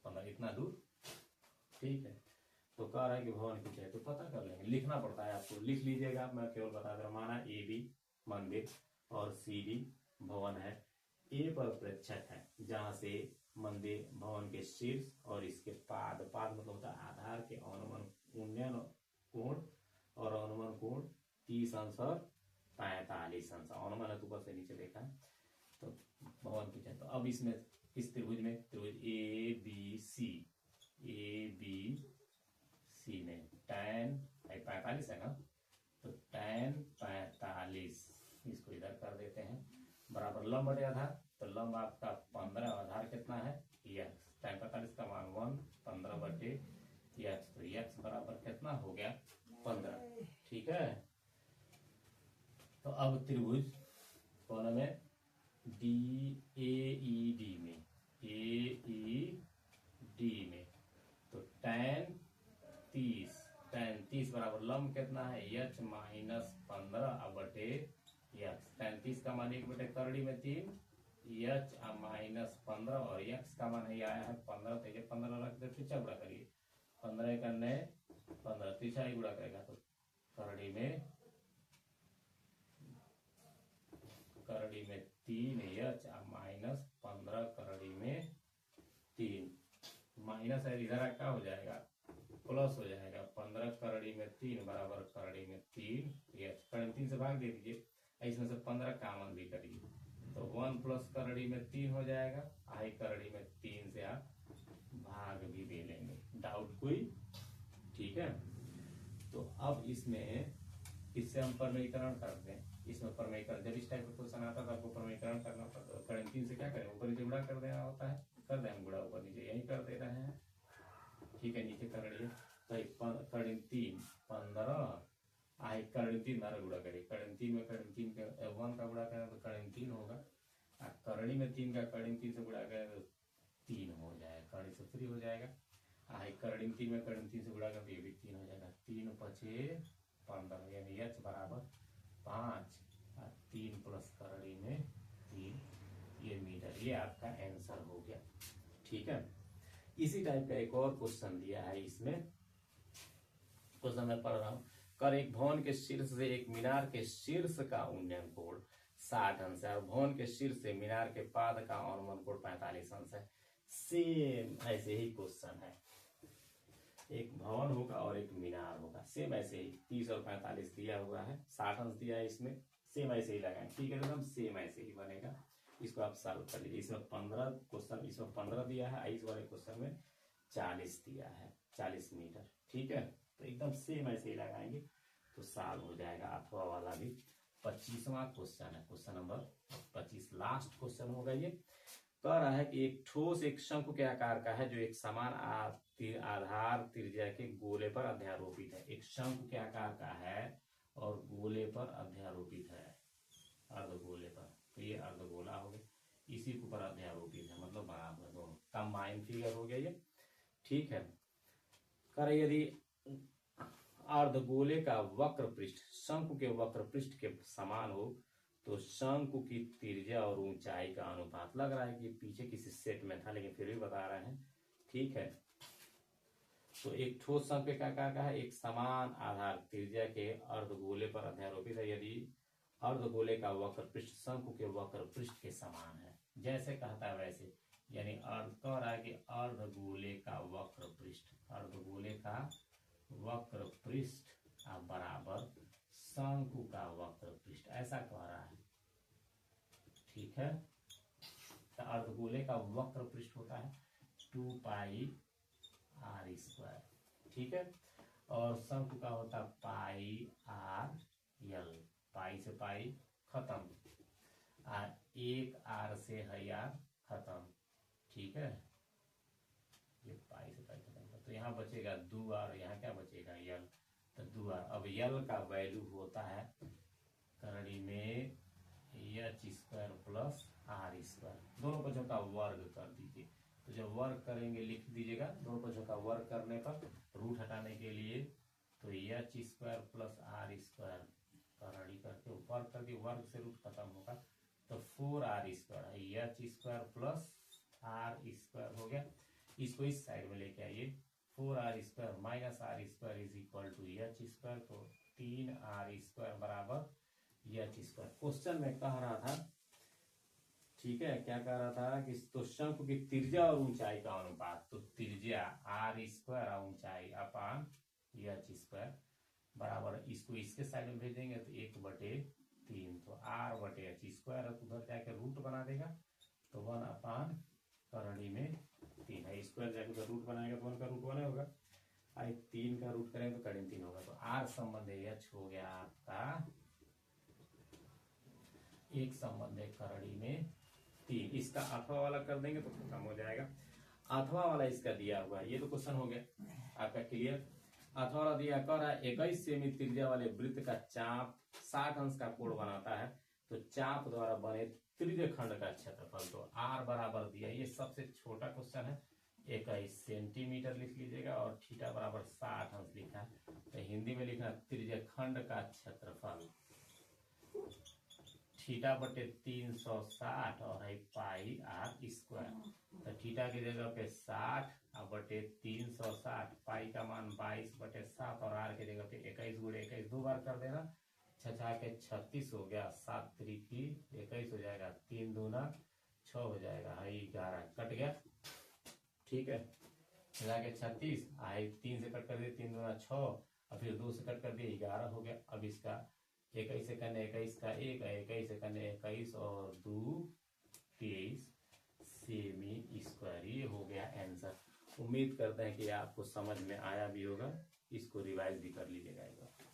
15 इतना दूर। ठीक है, तो कह रहा है कि भवन की ऊंचाई, तो पता कर लेंगे, लिखना पड़ता है आपको, लिख लीजिएगा। मैं केवल बता दे रहा, माना ए बी मंदिर और सी डी भवन है। ए पर प्रेक्षक है जहां से मंदिर भवन के शीर्ष और इसके पाद मतलब होता है आधार के अनुमान उन्नयन कोण, और अनुमान कोण 30 अंश और 45 अंश। अनुमान है तो ऊपर से नीचे देखा है, तो भवन की चाहिए। तो अब इसमें इस त्रिभुज में, त्रिभुज ए बी सी में tan 45 है ना, तो tan 45 इसको इधर कर देते हैं बराबर लंब बटे आधार। तो लंब आपका 15, आधार कितना है? यक्स। tan 45 का मान 1, 15 बटे यक्स। तो यक्स बराबर कितना हो गया? 15। ठीक है, तो अब त्रिभुज कौन में? डी ए ई डी में, तो tan 30 बराबर लंब कितना है? यच माइनस 15 बटे यक्स। tan 30 का मान 1 बटे करड़ी में 3, यच माइनस 15, और यक्स का मान आया है 15। तो ये 15 रख दे, पीछा गुणा करिए, 15 का 15, पीछा ही गुणा करेगा तो करड़ी में 3 यच माइनस 15 करड़ी में 3, माइनस है इधर क्या हो जाएगा? प्लस हो जाएगा। 15 करड़ी में 3 बराबर करड़ी में 3 यच। करड़ी 3 से भाग दे दीजिए, इसमें से 15 कामन भी करिए, तो 1 प्लस करड़ी में 3 हो जाएगा। आई करड़ी में 3 से आप भाग भी दे लेंगे। डाउट कोई? ठीक है, तो अब इसमें इससे हम परमीकरण करते हैं। इसमें परमीकरण, जब इस टाइप का क्वेश्चन आता है तो आपको परमीकरण करना पड़ता है। करंट 3 से क्या करें? ऊपर नीचे गुणा कर देना होता है, कर दें हम गुणा ऊपर नीचे, यही कर दे रहे हैं। ठीक है, नीचे कर रही है तो करण 3 15, आई करण 3 द्वारा गुणा करिए। करण 3 में करण 3 के 1 का गुणा करें तो करण 3 होगा, करणी में 3 का करण 3 से गुणा करें तो 3 हो जाएगा, करणी से 3 हो जाएगा। आई करणी 3 में करण 3 से गुणा करें तो ये भी 3 हो जाएगा। 3 पचे 15, यानी यच बराबर 5, 3 प्लस करणी में 3 ये मीटर। ये आपका आंसर हो गया। ठीक है, इसी टाइप का एक और क्वेश्चन दिया है। इसमें क्वेश्चन मैं पढ़ रहा हूं, कर एक भवन के शीर्ष से एक मीनार के शीर्ष का उन्नयन कोण 60 अंश है, और भवन के शीर्ष से मीनार के पाद का अवनमन कोण 45 अंश है। सेम ऐसे ही क्वेश्चन है, एक भवन होगा और एक मीनार होगा, सेम ऐसे ही 30 और 45 दिया हुआ है, 60 अंश दिया है, इसमें सेम ऐसे ही लगाएं। ठीक है, एकदम सेम ऐसे ही बनेगा। इसको आप सॉल्व कर लीजिए। इसमें 15 क्वेश्चन, इसमें 15 दिया है, इस वाले क्वेश्चन में 40 दिया है, 40 मीटर। ठीक है, तो एकदम सेम ऐसे ही लगाएंगे तो सॉल्व हो जाएगा। अथवा वाला भी 25वां क्वेश्चन है, क्वेश्चन नंबर 25, लास्ट क्वेश्चन होगा ये। कह रहा है कि एक ठोस एक शंकु के आकार का है जो एक समान आधार त्रिज्या के गोले पर अध्यारोपित है। एक शंकु के आकार का है और गोले पर अध्यारोपित है, अर्धगोले पर, तो ये अर्धगोला हो गया, इसी के ऊपर अध्यारोपित है, मतलब बराबर दोनों कंबाइन फिगर हो गया ये। ठीक है, कर यदि अर्धगोले का वक्र पृष्ठ शंकु के वक्र पृष्ठ के समान हो तो शंकु की त्रिज्या और ऊंचाई का अनुपात, लग रहा है कि पीछे किसी सेट में था लेकिन फिर भी बता रहे हैं, ठीक है। तो एक ठोस शंकु का क्या है, एक समान आधार त्रिज्या के अर्धगोले पर अध्यारोपित है यदि अर्धगोले का वक्र पृष्ठ शंकु के वक्र पृष्ठ के समान है, जैसे कहता है वैसे, यानी कह रहा है कि अर्धगोले का वक्र पृष्ठ, अर्धगोले का वक्र पृष्ठ बराबर शंकु का वक्र पृष्ठ, ऐसा कह रहा है, ठीक है। तो अर्धगोले का वक्र पृष्ठ होता है 2 पाई r स्क्वायर, ठीक है, और शंकु का होता है पाई r l, पाई से पाई खत्म, एक r से है यार खत्म, ठीक है, ये पाई से पाई खत्म, तो यहाँ बचेगा 2r, यहाँ क्या बचेगा l, तो 2r। अब l का वैल्यू होता है करड़ी में h square plus r square, दोनों पक्षों का वर्ग कर दीजिए। तो जब वर्ग करेंगे लिख दीजिएगा, दोनों पक्षों का वर्ग करने पर रूट हटाने के लिए, तो h square plus r square करड़ी करके वर्ग कर दिए, वर्ग से रूट खत्म होगा, तो 4r स्क्वायर है, h square plus r square हो गया, इसको इस साइड में लेके आइए, 4r square minus r square is equal to h square, तो 3r स्क्वायर बराबर h स्क्वायर। क्वेश्चन में कह रहा था, ठीक है, क्या कह रहा था कि तो शंकु की त्रिज्या और ऊंचाई का अनुपात, तो त्रिज्या r स्क्वायर और ऊंचाई अपान h स्क्वायर बराबर, इसको इसके साइड में भेजेंगे तो 1/3, तो r/h स्क्वायर उधर जाके रूट बना देगा, तो 1 अपान करड़ी में 3 है, स्क्वायर जाके उधर रूट बनाएगा तो 1 का रूट 1 होगा, 3 का रूट करेंगे तो करड़ी में 3 होगा, तो r संबंध h हो गया आपका एक संबंध है करड़ी में 3, इसका अथवा वाला कर देंगे तो खत्म हो जाएगा। अथवा वाला इसका दिया हुआ है, ये तो क्वेश्चन हो गया आपका क्लियर। अथवा वाला दिया कह रहा है 21 सेमी त्रिज्या वाले वृत्त का चाप 60 अंश का कोण बनाता है, तो चाप द्वारा बने त्रिज्य खंड का क्षेत्रफल, तो r बराबर दिया, ये सबसे छोटा क्वेश्चन है, 21 सेंटीमीटर लिख लीजिएगा और थीटा बराबर 60 अंश लिखा है, तो हिंदी में लिखना त्रिज्य खंड का क्षेत्रफल थीटा बटे 360 और है पाई r स्क्वायर, तो थीटा की जगह पे 60 और बटे 360, पाई का मान 22/7 और r की जगह पे 21 गुणे 21 दो बार कर देना, 6 के 36 हो गया, 7 त्रिकी 21 हो जाएगा, 3 दूना 6 हो जाएगा, 11 कट गया, ठीक है, मिला के 36 आई 3 से कट कर दिए, 3 दूना 6 और फिर 2 से कट कर दिए 11 हो गया। अब इसका 21 से करने 21 का 1 है, 21 से करने 21 और 2 23 सेमी स्क्वायर, ये हो गया आंसर। उम्मीद करते हैं कि आपको समझ में आया भी होगा, इसको रिवाइज भी कर लीजिएगा एक बार।